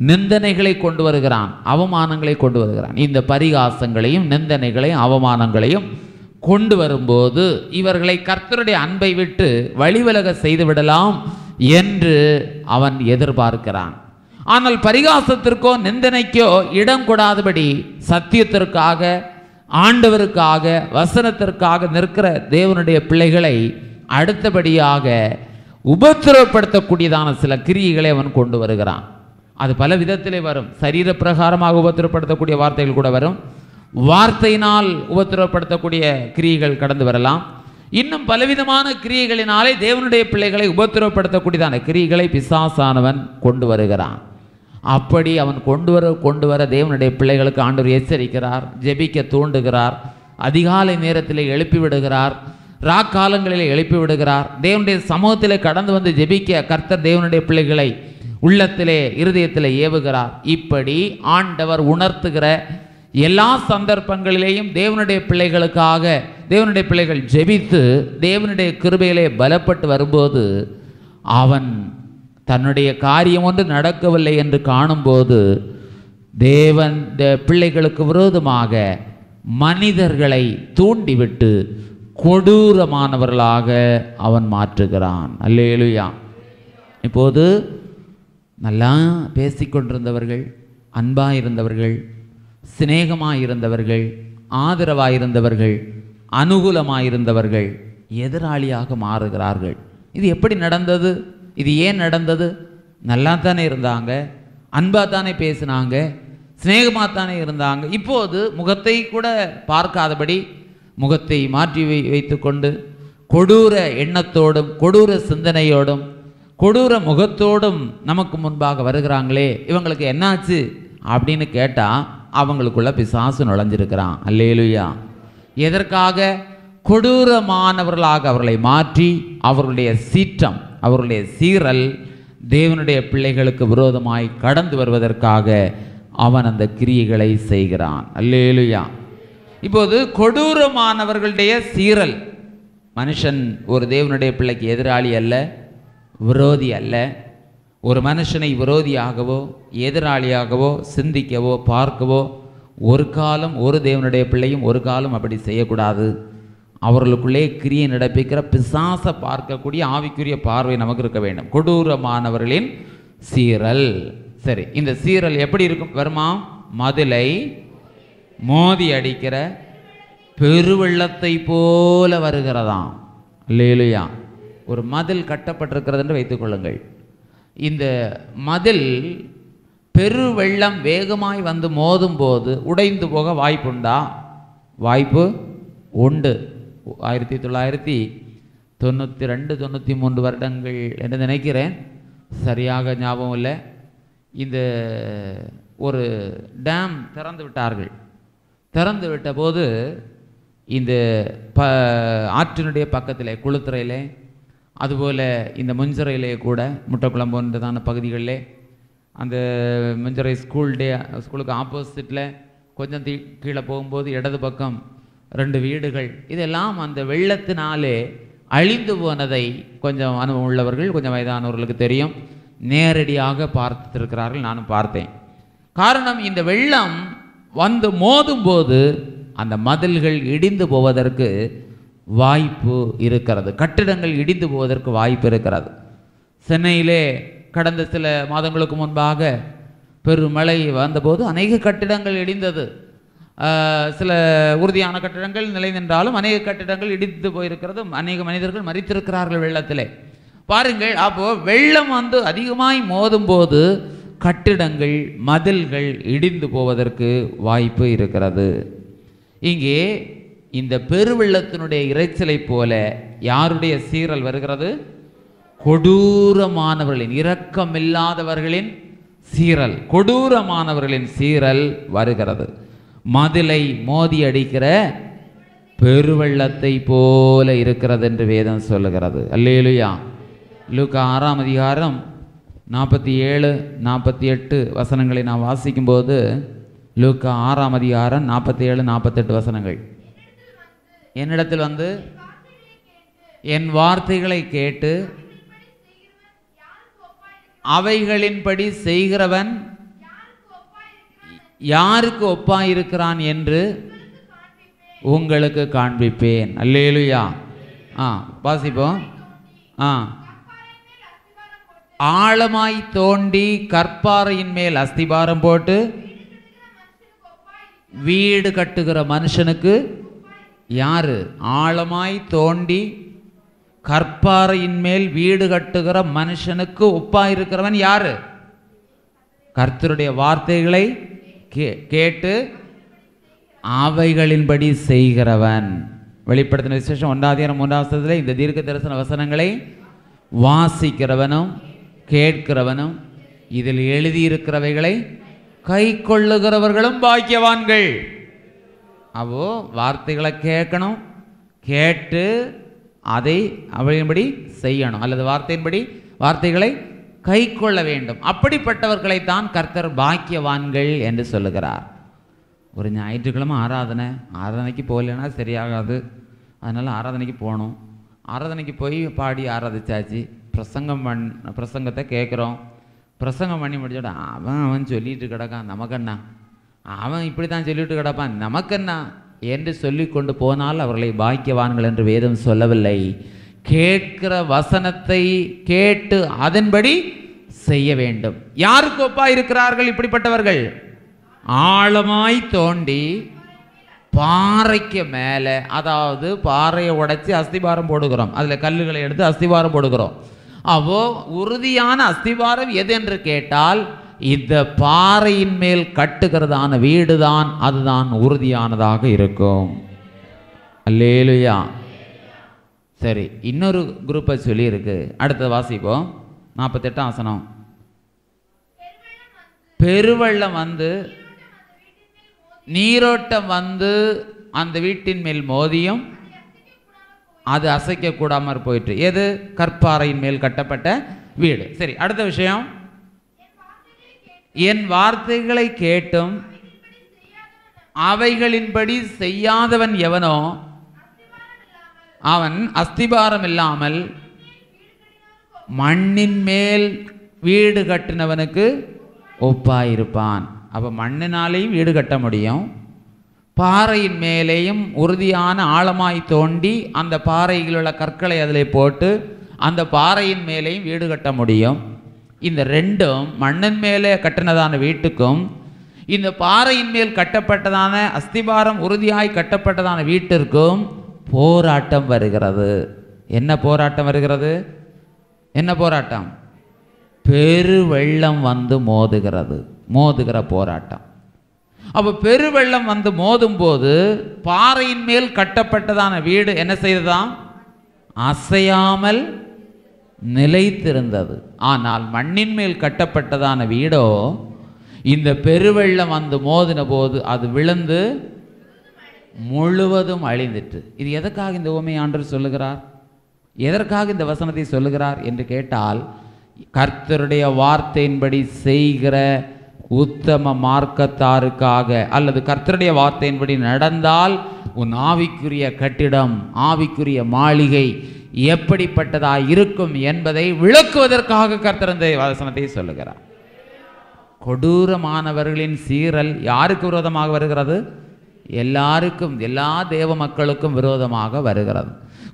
நிந்தனைகளை கொண்டு வருகிறான், அவமானங்களை கொண்டு வருகிறான். இந்த பரிகாசங்களையும் நிந்தனைகளையும் அவமானங்களையும் கொண்டு வரும்போது இவர்களை கர்த்தருடைய அன்பை விட்டு வழிவிலக செய்து விடலாம் என்று அவன் எதிர்பார்க்கிறான். ஆனால் பரிகாசத்திற்கோ நிந்தனைக்கோ இடம் கொடாதபடி சத்தியத்திற்காக, ஆண்டவருக்காக, வசனத்திற்காக நிற்கிற தேவனுடைய பிள்ளைகளை அடுத்தபடியாக உபத்திரவப்படுத்தக்கூடியதான சில கிரியைகளை அவன் கொண்டு வருகிறான். அது பல விதத்திலே வரும். சரீர பிரகாரமாக உபத்திரவப்படுத்தக்கூடிய வார்த்தைகள் கூட வரும். வார்த்தையினால் உபத்திரவப்படுத்தக்கூடிய கிரியைகள் கடந்து வரலாம். இன்னும் பலவிதமான கிரியைகளினாலே தேவனுடைய பிள்ளைகளை உபத்திரவப்படுத்தக்கூடியதான கிரியைகளை பிசாசானவன் கொண்டு வருகிறான். அப்படி அவன் கொண்டு வர தேவனுடைய பிள்ளைகளுக்கு ஆண்டவர் எச்சரிக்கிறார், ஜெபிக்க தூண்டுகிறார், அதிகாலை நேரத்தில் எழுப்பி விடுகிறார், ராக்காலங்களில் எழுப்பி விடுகிறார். தேவனுடைய சமூகத்திலே கடந்து வந்து ஜெபிக்க கர்த்தர் தேவனுடைய பிள்ளைகளை உள்ளத்திலே இருதயத்திலே ஏவுகிறார். இப்படி ஆண்டவர் உணர்த்துகிற எல்லா சந்தர்ப்பங்களிலேயும் தேவனுடைய பிள்ளைகளுக்காக தேவனுடைய பிள்ளைகள் ஜெபித்து தேவனுடைய கிருபையிலே பலப்பட்டு வரும்போது அவன் தன்னுடைய காரியம் ஒன்று நடக்கவில்லை என்று காணும்போது தேவன் பிள்ளைகளுக்கு விரோதமாக மனிதர்களை தூண்டிவிட்டு கொடூரமானவர்களாக அவன் மாற்றுகிறான். அல்லேலூயா. இப்போது நல்லா பேசிக்கொண்டிருந்தவர்கள், அன்பாயிருந்தவர்கள், சிநேகமாயிருந்தவர்கள், ஆதரவாயிருந்தவர்கள், அனுகூலமாயிருந்தவர்கள் எதிராளியாக மாறுகிறார்கள். இது எப்படி நடந்தது? இது ஏன் நடந்தது? நல்லா தானே இருந்தாங்க, அன்பாக தானே பேசினாங்க, சிநேகமாக தானே இருந்தாங்க. இப்போது முகத்தை கூட பார்க்காதபடி முகத்தை மாற்றி வைத்து கொண்டு கொடூர எண்ணத்தோடும் கொடூர சிந்தனையோடும் கொடூர முகத்தோடும் நமக்கு முன்பாக வருகிறாங்களே, இவங்களுக்கு என்னாச்சு அப்படின்னு கேட்டால் அவங்களுக்குள்ள பிசாசு நுழைஞ்சிருக்கிறான். அல்லேலூயா. எதற்காக? கொடூரமானவர்களாக அவர்களை மாற்றி அவர்களுடைய சீற்றம், அவர்களுடைய சீரல் தேவனுடைய பிள்ளைகளுக்கு விரோதமாய் கடந்து வருவதற்காக அவன் அந்த கிரியைகளை செய்கிறான். அல்லேலூயா. இப்போது கொடூரமானவர்களுடைய சீரல், மனுஷன் ஒரு தேவனுடைய பிள்ளைக்கு எதிராளி அல்ல, விரோதி அல்ல. ஒரு மனுஷனை விரோதியாகவோ எதிராளியாகவோ சிந்திக்கவோ பார்க்கவோ ஒரு காலம் ஒரு தேவனுடைய பிள்ளையும் ஒரு காலம் அப்படி செய்யக்கூடாது. அவர்களுக்குள்ளே கிரியை நடப்பிக்கிற பிசாசை பார்க்கக்கூடிய ஆவிக்குரிய பார்வை நமக்கு இருக்க வேண்டும். கொடூரமானவர்களின் சீரல். சரி, இந்த சீரல் எப்படி இருக்கும்? வருமா? மதிலை மோதி அடிக்கிற பெருவெள்ளத்தை போல வருகிறதாம். அல்லேலூயா. ஒரு மதில் கட்டப்பட்டிருக்கிறது என்று வைத்துக் கொள்ளுங்கள். இந்த மதில் பெருவெள்ளம் வேகமாய் வந்து மோதும் போது உடைந்து போக வாய்ப்புண்டா? வாய்ப்பு உண்டு. 1992-93 வருடங்கள் என்று நினைக்கிறேன், சரியாக ஞாபகம் இல்லை. இந்த ஒரு டேம் திறந்து விட்டார்கள். திறந்து விட்ட போது இந்த ஆற்றினுடைய பக்கத்திலே குளுத்துறையிலே, அதுபோல் இந்த முஞ்சரையிலே கூட முட்டைக்குளம் போன்றதான பகுதிகளிலே அந்த முஞ்சரை ஸ்கூலுக்கு ஆப்போசிட்டில் கொஞ்சம் கீழே போகும்போது இடது பக்கம் 2 வீடுகள், இதெல்லாம் அந்த வெள்ளத்தினாலே அழிந்து போனதை கொஞ்சம் அனுபவம் உள்ளவர்கள், கொஞ்சம் வயதானவர்களுக்கு தெரியும். நேரடியாக பார்த்திருக்கிறார்கள், நானும் பார்த்தேன். காரணம், இந்த வெள்ளம் வந்து மோதும் போது அந்த மதில்கள் இடிந்து போவதற்கு வாய்ப்பு இருக்கிறது, கட்டிடங்கள் இடிந்து போவதற்கு வாய்ப்பு இருக்கிறது. சென்னையிலே கடந்த சில மாதங்களுக்கு முன்பாக பெருமழை வந்தபோது அநேக கட்டிடங்கள் இடிந்தது. சில உறுதியான கட்டிடங்கள் நிலை நின்றாலும் அநேக கட்டிடங்கள் இடித்து போயிருக்கிறது. அநேக மனிதர்கள் மரித்திருக்கிறார்கள் வெள்ளத்திலே. பாருங்கள், அப்போது வெள்ளம் வந்து அதிகமாய் மோதும் போது கட்டிடங்கள் மதில்கள் இடிந்து போவதற்கு வாய்ப்பு இருக்கிறது. இங்கே இந்த பெருவெள்ளத்தினுடைய இரைச்சலை போல யாருடைய சீறல் வருகிறது? கொடூரமானவர்களின், இரக்கமில்லாதவர்களின் சீறல், கொடூரமானவர்களின் சீறல் வருகிறது. மதிலை மோதி அடிக்கிற பெருவெள்ளத்தை போல இருக்கிறது என்று வேதம் சொல்லுகிறது. அல்லேலூயா. லூக்கா 6ஆம் அதிகாரம் 47, 48 வசனங்களை நான் வாசிக்கும்போது, லூக்கா 6ஆம் அதிகாரம் 47, 48 வசனங்கள். என்னிடத்தில் வந்து என் வார்த்தைகளை கேட்டு அவைகளின்படி செய்கிறவன் யாருக்கு ஒப்பாயிருக்கிறான் என்று உங்களுக்கு காண்பிப்பேன். அல்லேலூயா. வாசிப்போம். ஆழமாய் தோண்டி கற்பாறையின் மேல் அஸ்திபாரம் போட்டு வீடு கட்டுகிற மனுஷனுக்கு யாரு? ஆழமாய் தோண்டி கற்பாறையின் மேல் வீடு கட்டுகிற மனுஷனுக்கு ஒப்பாயிருக்கிறவன் யாரு? கர்த்தருடைய வார்த்தைகளை கேட்டு அவைகளின்படி செய்கிறவன். வெளிப்படுத்தின விசேஷம் 1ஆம் அதிகாரம் 3ஆம் வசனத்தில் இந்த தீர்க்க தரிசன வசனங்களை வாசிக்கிறவனும் கேட்கிறவனும் இதில் எழுதியிருக்கிறவைகளை கை கொள்ளுகிறவர்களும் பாக்கியவான்கள். அவோ வார்த்தைகளை கேட்கணும், கேட்டு அதை அவையின்படி செய்யணும், அல்லது வார்த்தைகளை கை கொள்ள வேண்டும். அப்படிப்பட்டவர்களைத்தான் கர்த்தர் பாக்கியவான்கள் என்று சொல்லுகிறார். ஒரு ஞாயிற்றுக்கிழமை ஆராதனைக்கு போகலைன்னா சரியாகாது. அதனால் ஆராதனைக்கு போகணும். ஆராதனைக்கு போய் பாடி ஆராதிச்சாச்சு, பிரசங்கத்தை கேட்குறோம். பிரசங்கம் பண்ணி முடிச்சோட அவன் சொல்லிட்டு கிடக்கான், நமக்கண்ணா அவன் இப்படி தான் சொல்லிட்டு கிடப்பான், நமக்கண்ணா என்று சொல்லி கொண்டு போனால் அவர்களை பாக்கியவான்கள் என்று வேதம் சொல்லவில்லை. கேட்கிற வசனத்தை கேட்டு அதன்படி செய்ய வேண்டும். யாருக்கு ஒப்பா இருக்கிறார்கள் இப்படிப்பட்டவர்கள்? ஆழமாய் தோண்டி பாறைக்கு மேலே, அதாவது பாறையை உடைச்சி அஸ்திபாரம் போடுகிறோம், அதில் கல்லுகளை எடுத்து அஸ்திபாரம் போடுகிறோம். அவோ உறுதியான அஸ்திபாரம் எது என்று கேட்டால் இந்த பாறையின் மேல் கட்டுகிறதான வீடுதான், அதுதான் உறுதியானதாக இருக்கும். அல்லேலூயா. சரி, இன்னொரு குரூப்பை சொல்லியிருக்கு. அடுத்தது வாசிப்போம். 48ஆம் வசனம். பெருவெள்ளம் வந்து நீரோட்டம் வந்து அந்த வீட்டின் மேல் மோதியும் அது அசைக்க கூடாமற் போயிற்று. எது? கற்பாறையின் மேல் கட்டப்பட்ட வீடு. சரி, அடுத்த விஷயம். என் வார்த்தைகளை கேட்டும் அவைகளின்படி செய்யாதவன் எவனோ அவன் அஸ்திபாரம் இல்லாமல் மண்ணின் மேல் வீடு கட்டினவனுக்கு ஒப்பாயிருப்பான். அப்போ மண்ணினாலேயும் வீடு கட்ட முடியும், பாறையின் மேலேயும் உறுதியான ஆழமாய் தோண்டி அந்த பாறையில் உள்ள கற்களை அதில் போட்டு அந்த பாறையின் மேலேயும் வீடு கட்ட முடியும். இந்த ரெண்டும் மண்ணின் மேலே கட்டினதான வீட்டுக்கும் இந்த பாறையின் மேல் கட்டப்பட்டதான அஸ்திபாரம் உறுதியாய் கட்டப்பட்டதான வீட்டிற்கும் போராட்டம் வருகிறது. என்ன போராட்டம் வருகிறது? என்ன போராட்டம்? பெருவெள்ளம் வந்து மோதுகிற போராட்டம். அப்போ பெருவெள்ளம் வந்து மோதும் போது பாறையின் மேல் கட்டப்பட்டதான வீடு என்ன செய்ததாம்? அசையாமல் நிலைத்திருந்தது. ஆனால் மண்ணின் மேல் கட்டப்பட்டதான வீடோ இந்த பெருவெள்ளம் வந்து மோதின போது அது விழுந்து முழுவதும் அழிந்துட்டு. இது எதற்காக இந்த உவமையை ஆண்டவர் சொல்லுகிறார்? எதற்காக இந்த வசனத்தை சொல்லுகிறார் என்று கேட்டால், கர்த்தருடைய வார்த்தையின்படி செய்கிற உத்தம மார்க்கத்தாருக்காக, அல்லது கர்த்தருடைய வார்த்தையின்படி நடந்தால் உன் ஆவிக்குரிய கட்டிடம், ஆவிக்குரிய மாளிகை எப்படிப்பட்டதாக இருக்கும் என்பதை விளக்குவதற்காக கர்த்தர் இந்த வசனத்தை சொல்லுகிறார். கொடூரமானவர்களின் சீறல் யாருக்கு விரோதமாக வருகிறது? எல்லாருக்கும், எல்லா தேவ மக்களுக்கும் விரோதமாக வருகிறது.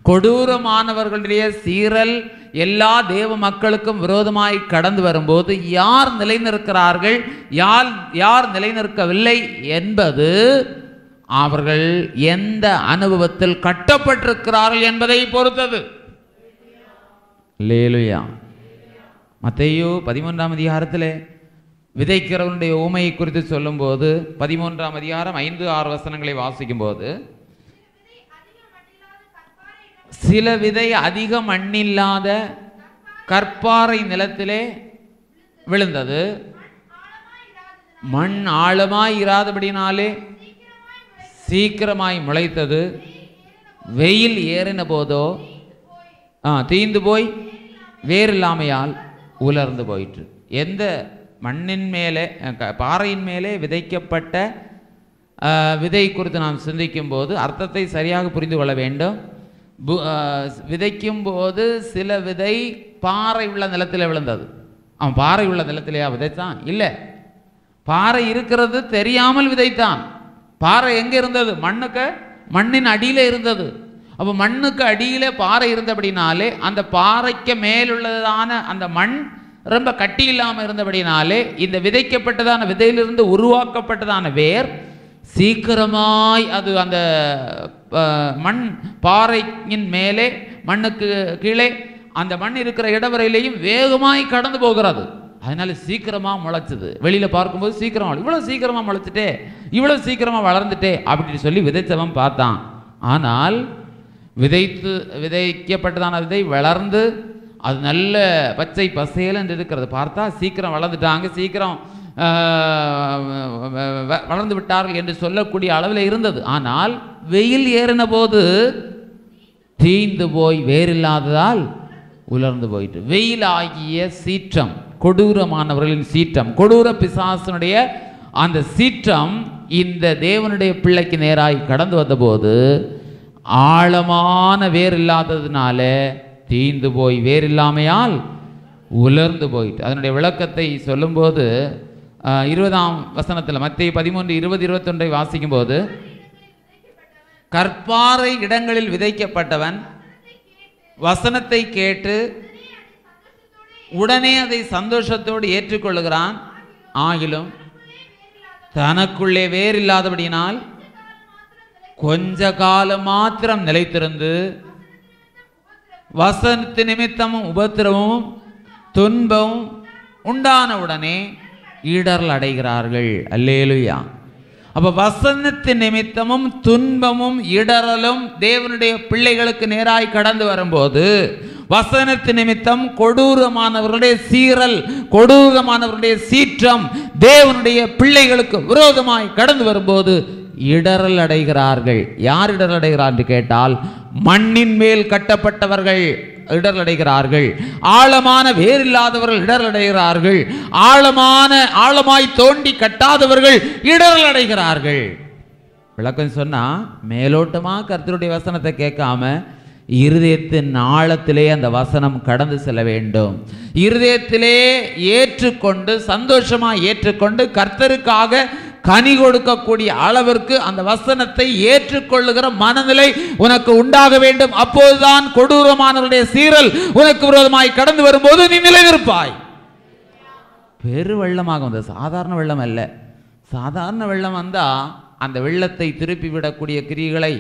கொடூரமானவர்களுடைய சீறல் எல்லா தேவ மக்களுக்கும் விரோதமாய் கடந்து வரும்போது யார் நிலைநிற்கிறார்கள், யார் நிலைநிற்கவில்லை என்பது அவர்கள் எந்த அனுபவத்தில் கட்டப்பட்டிருக்கிறார்கள் என்பதை பொறுத்தது. அல்லேலூயா. மத்தேயு 13ஆம் அதிகாரத்தில் விதைக்கிறவனுடைய ஊமையை குறித்து சொல்லும்போது 13ஆம் அதிகாரம் 5-6 வசனங்களை வாசிக்கும் போது, சில விதை அதிக மண்ணில்லாத கற்பாறை நிலத்திலே விழுந்தது. மண் ஆழமாய் இராதபடினாலே சீக்கிரமாய் முளைத்தது. வெயில் ஏறின போதோ தீந்து போய் வேறில்லாமையால் உலர்ந்து போயிற்று. எந்த மண்ணின் மேலே, பாறையின் மேலே விதைக்கப்பட்ட விதை குறித்து நாம் சிந்திக்கும் போது அர்த்தத்தை சரியாக புரிந்து கொள்ள வேண்டும். விதைக்கும் போது சில விதை பாறை உள்ள நிலத்தில் விழுந்தது. அவன் பாறை உள்ள நிலத்திலேயா விதைத்தான்? இல்லை, பாறை இருக்கிறது தெரியாமல் விதைத்தான். பாறை எங்கே இருந்தது? மண்ணின் அடியில் இருந்தது. அப்போ மண்ணுக்கு அடியில் பாறை இருந்தபடினாலே அந்த பாறைக்கு மேலுள்ளதான அந்த மண் ரொம்ப கட்டி இல்லாமல் இருந்தபடினாலே இந்த விதைக்கப்பட்டதான விதையிலிருந்து உருவாக்கப்பட்டதான வேர் சீக்கிரமாய் அது அந்த மண் பாறையின் மேலே மண்ணுக்கு கீழே அந்த மண் இருக்கிற இடவரையிலையும் வேகமாய் கடந்து போகிறது. அதனால சீக்கிரமாக முளைச்சது. வெளியில் பார்க்கும்போது சீக்கிரம், இவ்வளோ சீக்கிரமாக முளைச்சிட்டே, இவ்வளோ சீக்கிரமாக வளர்ந்துட்டே அப்படின்னு சொல்லி விதைச்சவன் பார்த்தான். ஆனால் விதைக்கப்பட்டதான விதை வளர்ந்து அது நல்ல பச்சை பசேலன்னு இருக்கிறது. பார்த்தா சீக்கிரம் வளர்ந்துட்டாங்க, சீக்கிரம் வளர்ந்து விட்டார்கள் என்று சொல்லக்கூடிய அளவில் இருந்தது. ஆனால் வெயில் ஏறின போது தீந்து போய் வேறில்லாததால் உலர்ந்து போயிட்டு. வெயில் ஆகிய சீற்றம், கொடூரமானவர்களின் சீற்றம், கொடூர பிசாசனுடைய அந்த சீற்றம் இந்த தேவனுடைய பிள்ளைக்கு நேராய் கடந்து வந்தபோது ஆழமான வேர் இல்லாததுனால தீந்து போய் வேறில்லாமையால் உலர்ந்து போயிட்டு. அதனுடைய விளக்கத்தை சொல்லும்போது 20ஆம் வசனத்தில் மத்தேயு 13:20-21 வாசிக்கும் போது, கற்பாறை இடங்களில் விதைக்கப்பட்டவன் வசனத்தை கேட்டு உடனே அதை சந்தோஷத்தோடு ஏற்றுக்கொள்ளுகிறான். ஆகிலும் தனக்குள்ளே வேறில்லாதபடியினால் கொஞ்ச காலம் மாத்திரம் நிலைத்திருந்து வசனத்து நிமித்தமும் உபத்திரமும் துன்பமும் உண்டான உடனே இடரல் அடைகிறார்கள். அல்லேலூயா. அப்ப வசனத்து நிமித்தமும் துன்பமும் இடரலும் தேவனுடைய பிள்ளைகளுக்கு நேராய் கடந்து வரும்போது, வசனத்து நிமித்தம் கொடூரமானவர்களுடைய சீரல், கொடூரமானவர்களுடைய சீற்றம் தேவனுடைய பிள்ளைகளுக்கு விரோதமாய் கடந்து வரும்போது இடரல் அடைகிறார்கள். யார் இடரல் அடைகிறார் என்று கேட்டால், மண்ணின் மேல் கட்டப்பட்டவர்கள் இடரல் அடைகிறார்கள். ஆழமான வேறில்லாதவர்கள் இடரல் அடைகிறார்கள். ஆழமாய் தோண்டி கட்டாதவர்கள் இடரல் அடைகிறார்கள். விளக்கம் சொன்னா, மேலோட்டமா கர்த்தருடைய வசனத்தை கேட்காம இருதயத்தின் ஆழத்திலே அந்த வசனம் கடந்து செல்ல வேண்டும். இருதயத்திலே ஏற்றுக்கொண்டு சந்தோஷமா ஏற்றுக்கொண்டு கர்த்தருக்காக கனி கொடுக்கக்கூடிய அளவிற்கு அந்த வசனத்தை ஏற்றுக்கொள்ளுகிற மனநிலை உனக்கு உண்டாக வேண்டும். அப்போதுதான் கொடூரமானவருடைய சீரல் உனக்கு விரோதமாய் கடந்து வரும்போது நீ நிலைநிற்பாய். பெரு வெள்ளமாக வந்தது, சாதாரண வெள்ளம் அல்ல. சாதாரண வெள்ளம் வந்தா அந்த வெள்ளத்தை திருப்பி விடக்கூடிய கிரியைகளை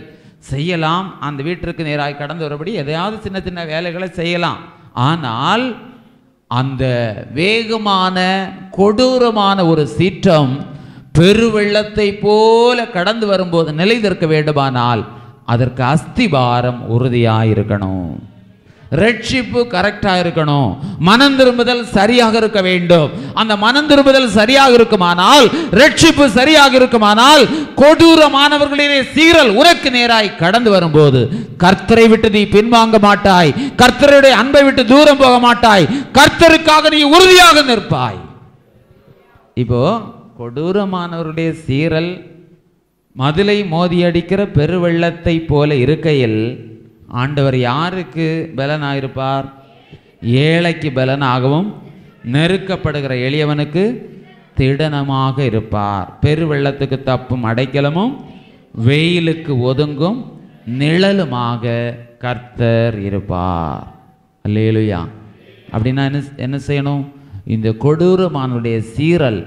செய்யலாம், அந்த வீட்டிற்கு நேராக கடந்து வரபடி எதையாவது சின்ன சின்ன வேலைகளை செய்யலாம். ஆனால் அந்த வேகமான கொடூரமான ஒரு சீற்றம் பெருவெள்ளத்தை போல கடந்து வரும்போது நிலைத்திருக்க வேண்டுமானால் அதற்கு அஸ்திபாரம் உறுதியாயிருக்கணும், ரட்சிப்பு கரெக்டாக இருக்கணும், மனம் திரும்புதல் சரியாக இருக்க வேண்டும். அந்த மனம் திரும்புதல் சரியாக இருக்குமானால், ரட்சிப்பு சரியாக இருக்குமானால், கொடூரமானவர்களிலே சீரல் உனக்கு நேராய் கடந்து வரும்போது கர்த்தரை விட்டு நீ பின்வாங்க மாட்டாய், கர்த்தருடைய அன்பை விட்டு தூரம் போக மாட்டாய், கர்த்தருக்காக நீ உறுதியாக நிற்பாய். இப்போ கொடூரமானவருடைய சீரல் மதிலை மோதியடிக்கிற பெருவெள்ளத்தை போல இருக்கையில் ஆண்டவர் யாருக்கு பலனாயிருப்பார்? ஏழைக்கு பலனாகவும் நெருக்கப்படுகிற எளியவனுக்கு திடனமாக இருப்பார். பெருவெள்ளத்துக்கு தப்பும் அடைக்கலமும் வெயிலுக்கு ஒதுங்கும் நிழலுமாக கர்த்தர் இருப்பார். அல்லேலூயா. அப்படின்னா என்ன செய்யணும்? இந்த கொடூரமானுடைய சீரல்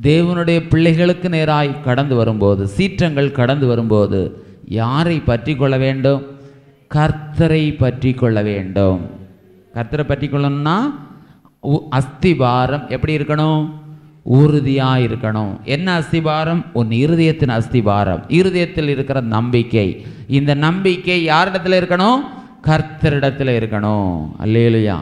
தேவனுடைய பிள்ளைகளுக்கு நேராய் கடந்து வரும்போது, சீற்றங்கள் கடந்து வரும்போது யாரை பற்றி கொள்ள வேண்டும்? கர்த்தரை பற்றி கொள்ள வேண்டும். கர்த்தரை பற்றி கொள்ளணும்னா அஸ்திபாரம் எப்படி இருக்கணும்? உறுதியாக இருக்கணும். என்ன அஸ்திபாரம்? உன் இருதயத்தின் அஸ்திபாரம், இருதயத்தில் இருக்கிற நம்பிக்கை. இந்த நம்பிக்கை யாரிடத்துல இருக்கணும்? கர்த்தரிடத்தில் இருக்கணும். அல்லேலூயா.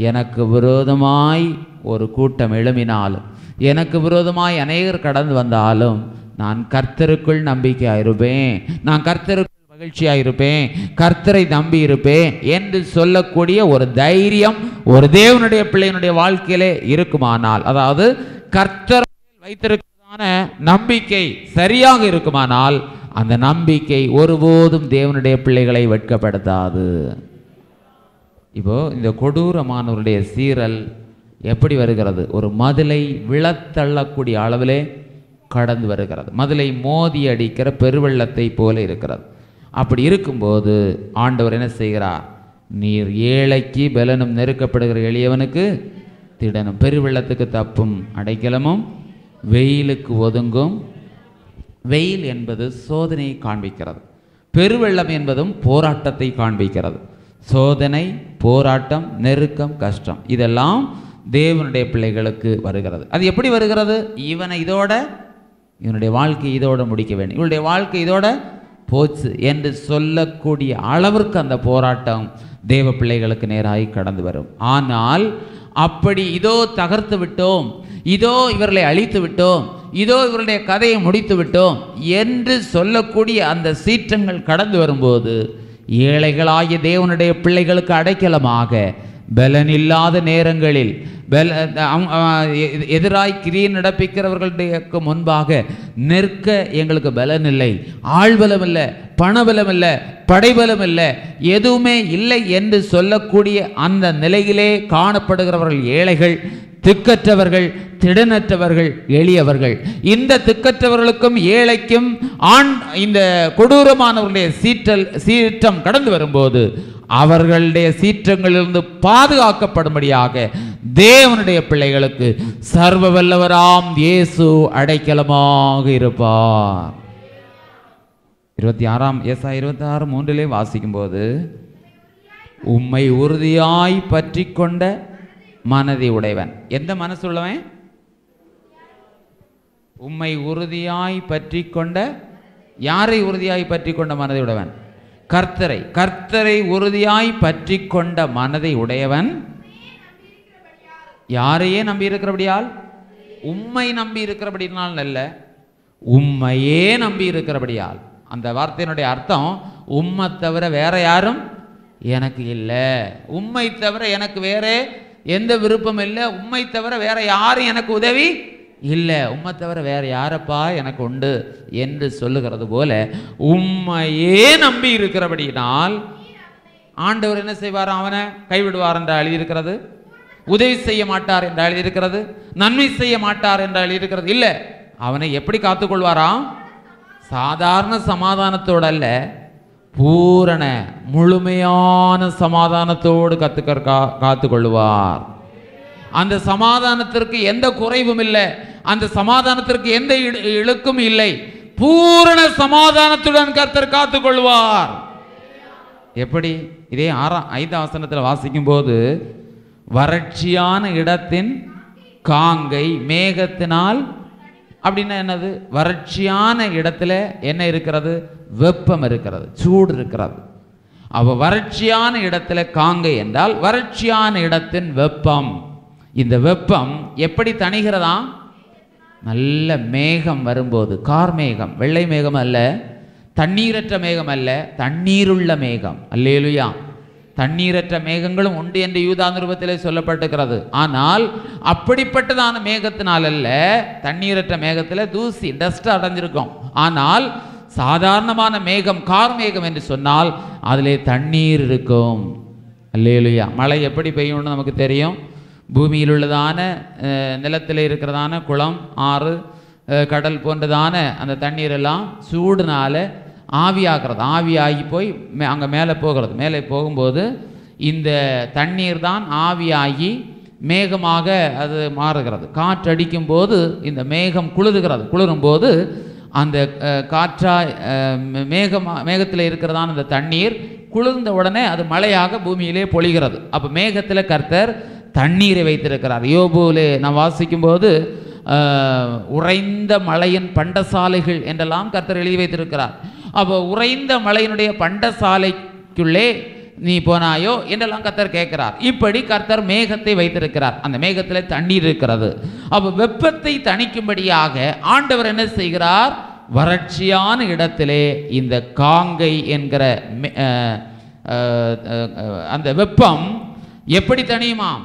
எனக்கு விரோதமாய் ஒரு கூட்டம் எழும்பினாலும், எனக்கு விரோதமாய் அநேகர் கடந்து வந்தாலும், நான் கர்த்தருக்குள் நம்பிக்கையாக இருப்பேன், நான் கர்த்தருக்குள் மகிழ்ச்சியாக இருப்பேன், கர்த்தரை நம்பி இருப்பேன் என்று சொல்லக்கூடிய ஒரு தைரியம் ஒரு தேவனுடைய பிள்ளையினுடைய வாழ்க்கையிலே இருக்குமானால், அதாவது கர்த்தர் வைத்திருக்கிறதான நம்பிக்கை சரியாக இருக்குமானால், அந்த நம்பிக்கை ஒருபோதும் தேவனுடைய பிள்ளைகளை வெட்கப்படுத்தாது. இப்போ இந்த கொடூரமானவருடைய சீரல் எப்படி வருகிறது? ஒரு மதிலை விழத்தள்ளக்கூடிய அளவிலே கடந்து வருகிறது. மதிலை மோதி அடிக்கிற பெருவெள்ளத்தை போல இருக்கிறது. அப்படி இருக்கும்போது ஆண்டவர் என்ன செய்கிறார்? நீர் ஏழைக்கு பலனும், நெருக்கப்படுகிற எளியவனுக்கு திடனும், பெருவெள்ளத்துக்கு தப்பும் அடைக்கலமும், வெயிலுக்கு ஒதுங்கும். வெயில் என்பது சோதனையை காண்பிக்கிறது, பெருவெள்ளம் என்பதும் போராட்டத்தை காண்பிக்கிறது. சோதனை, போராட்டம், நெருக்கம், கஷ்டம் இதெல்லாம் தேவனுடைய பிள்ளைகளுக்கு வருகிறது. அது எப்படி வருகிறது? இவனுடைய வாழ்க்கை இதோட முடிக்க வேண்டும், இவனுடைய வாழ்க்கை இதோட போச்சு என்று சொல்லக்கூடிய அளவிற்கு அந்த போராட்டம் தேவ பிள்ளைகளுக்கு நேராக கடந்து வரும். ஆனால் அப்படி இதோ தகர்த்து விட்டோம், இதோ இவர்களை அழித்து விட்டோம், இதோ இவருடைய கதையை முடித்து விட்டோம் என்று சொல்லக்கூடிய அந்த சீற்றங்கள் கடந்து வரும்போது, ஏழைகளாகிய தேவனுடைய பிள்ளைகளுக்கு அடைக்கலமாக பலனில்லாத நேரங்களில் எதிராய் கிரியை நடப்பிக்கிறவர்களுக்கு முன்பாக நிற்க எங்களுக்கு பலன் இல்லை, ஆள்பலம் இல்லை, பணபலம் இல்லை, படைபலம் இல்லை, எதுவுமே இல்லை என்று சொல்லக்கூடிய அந்த நிலையிலே காணப்படுகிறவர்கள் ஏழைகள், திக்கற்றவர்கள், திடனற்றவர்கள், எளியவர்கள். இந்த திக்கற்றவர்களுக்கும் ஏழைக்கும் இந்த கொடூரமானவர்களுடைய சீற்றம் கடந்து வரும்போது அவர்களுடைய சீற்றங்களிலிருந்து பாதுகாக்கப்படும்படியாக தேவனுடைய பிள்ளைகளுக்கு சர்வ வல்லவராம் இயேசு அடைக்கலமாக இருப்பார். 26:3 வாசிக்கும் போது, உம்மை உறுதியாய் பற்றி கொண்ட மனதை உடையவன். எந்த மனசு உள்ளவன்? உம்மை உறுதியாய் பற்றி கொண்ட, யாரை உறுதியாய் பற்றி கொண்ட மனதை உடையவன்? கர்த்தரை உறுதியாய் பற்றி கொண்ட மனதை உடையவன். யாரையே நம்பி இருக்கிறபடியால்? உம்மை நம்பி இருக்கிறபடினால் அல்ல, உம்மையே நம்பி இருக்கிறபடியால். அந்த வார்த்தையினுடைய அர்த்தம், உம்மை தவிர வேற யாரும் எனக்கு இல்லை, உம்மை தவிர எனக்கு வேற எந்த விருப்பம் இல்லை, உம்மை தவிர வேற யாரும் எனக்கு உதவி இல்லை, உம்மை தவிர வேற யாரப்பா எனக்கு உண்டு என்று சொல்லுகிறது போல, உம்மையே நம்பி இருக்கிறபடினால் ஆண்டவர் என்ன செய்வார்? அவனை கைவிடுவார் என்று எழுதியிருக்கிறது, உதவி செய்ய மாட்டார் என்று எழுதியிருக்கிறது, நன்மை செய்ய மாட்டார் என்று எழுதியிருக்கிறது. இல்லை, அவனை எப்படி காத்துக்கொள்வாராம்? சாதாரண சமாதானத்தோடு அல்ல, பூரண முழுமையான சமாதானத்தோடு காத்துக்கொள்வார். அந்த சமாதானத்திற்கு எந்த குறைவும் இல்லை, அந்த சமாதானத்திற்கு எந்த இழுக்கும் இல்லை, பூரண சமாதானத்துடன் கர்த்தர் காத்துக்கொள்வார். எப்படி? இதே 5ஆம் வசனத்தில் வாசிக்கும் போது, வறட்சியான இடத்தின் காங்கை மேகத்தினால், அப்படின்னா என்னது? வறட்சியான இடத்துல என்ன இருக்கிறது? வெப்பம் இருக்கிறது, சூடு இருக்கிறது. அவ வறட்சியான இடத்துல காங்கை என்றால் வறட்சியான இடத்தின் வெப்பம். இந்த வெப்பம் எப்படி தணிகிறதா? நல்ல மேகம் வரும்போது, கார் மேகம், வெள்ளை மேகம் அல்ல, தண்ணீரற்ற மேகம் அல்ல, தண்ணீருள்ள மேகம். அல்லேலூயா. தண்ணீரற்ற மேகங்களும் உண்டு என்று யூதா நிருபத்திலே சொல்லப்பட்டிருக்கிறது. ஆனால் அப்படிப்பட்டதான மேகத்தினால் அல்ல, தண்ணீரற்ற மேகத்தில் தூசி, டஸ்ட் அடைஞ்சிருக்கும். ஆனால் சாதாரணமான மேகம், கார் மேகம் என்று சொன்னால் அதிலே தண்ணீர் இருக்கும். அல்லேலூயா. மழை எப்படி பெய்யும்னு நமக்கு தெரியும். பூமியில் உள்ளதான நிலத்தில் இருக்கிறதான குளம், ஆறு, கடல் போன்றதான அந்த தண்ணீரெல்லாம் சூடுனால ஆவியாகிறது, ஆவியாகி போய் அங்கே மேலே போகிறது. மேலே போகும்போது இந்த தண்ணீர் தான் ஆவியாகி மேகமாக அது மாறுகிறது. காற்றடிக்கும் போது இந்த மேகம் குளிர்கிறது. குளிரும்போது அந்த மேகத்தில் இருக்கிறதான அந்த தண்ணீர் குளிர்ந்த உடனே அது மழையாக பூமியிலே பொழிகிறது. அப்போ மேகத்தில் கர்த்தர் தண்ணீரை வைத்திருக்கிறார். யோபுவிலே நான் வாசிக்கும்போது உறைந்த மலையின் பண்டசாலைகள் என்றெல்லாம் கர்த்தர் எழுதி வைத்திருக்கிறார். அப்போ உறைந்த மலையினுடைய பண்டசாலைக்குள்ளே நீ போனாயோ என்றெல்லாம் கர்த்தர் கேட்கிறார். இப்படி கர்த்தர் மேகத்தை வைத்திருக்கிறார். அந்த மேகத்தில் தண்ணீர் இருக்கிறது. அப்போ வெப்பத்தை தணிக்கும்படியாக ஆண்டவர் என்ன செய்கிறார்? வறட்சியான இடத்திலே இந்த காங்கை என்கிற அந்த வெப்பம் எப்படி தணியுமாம்?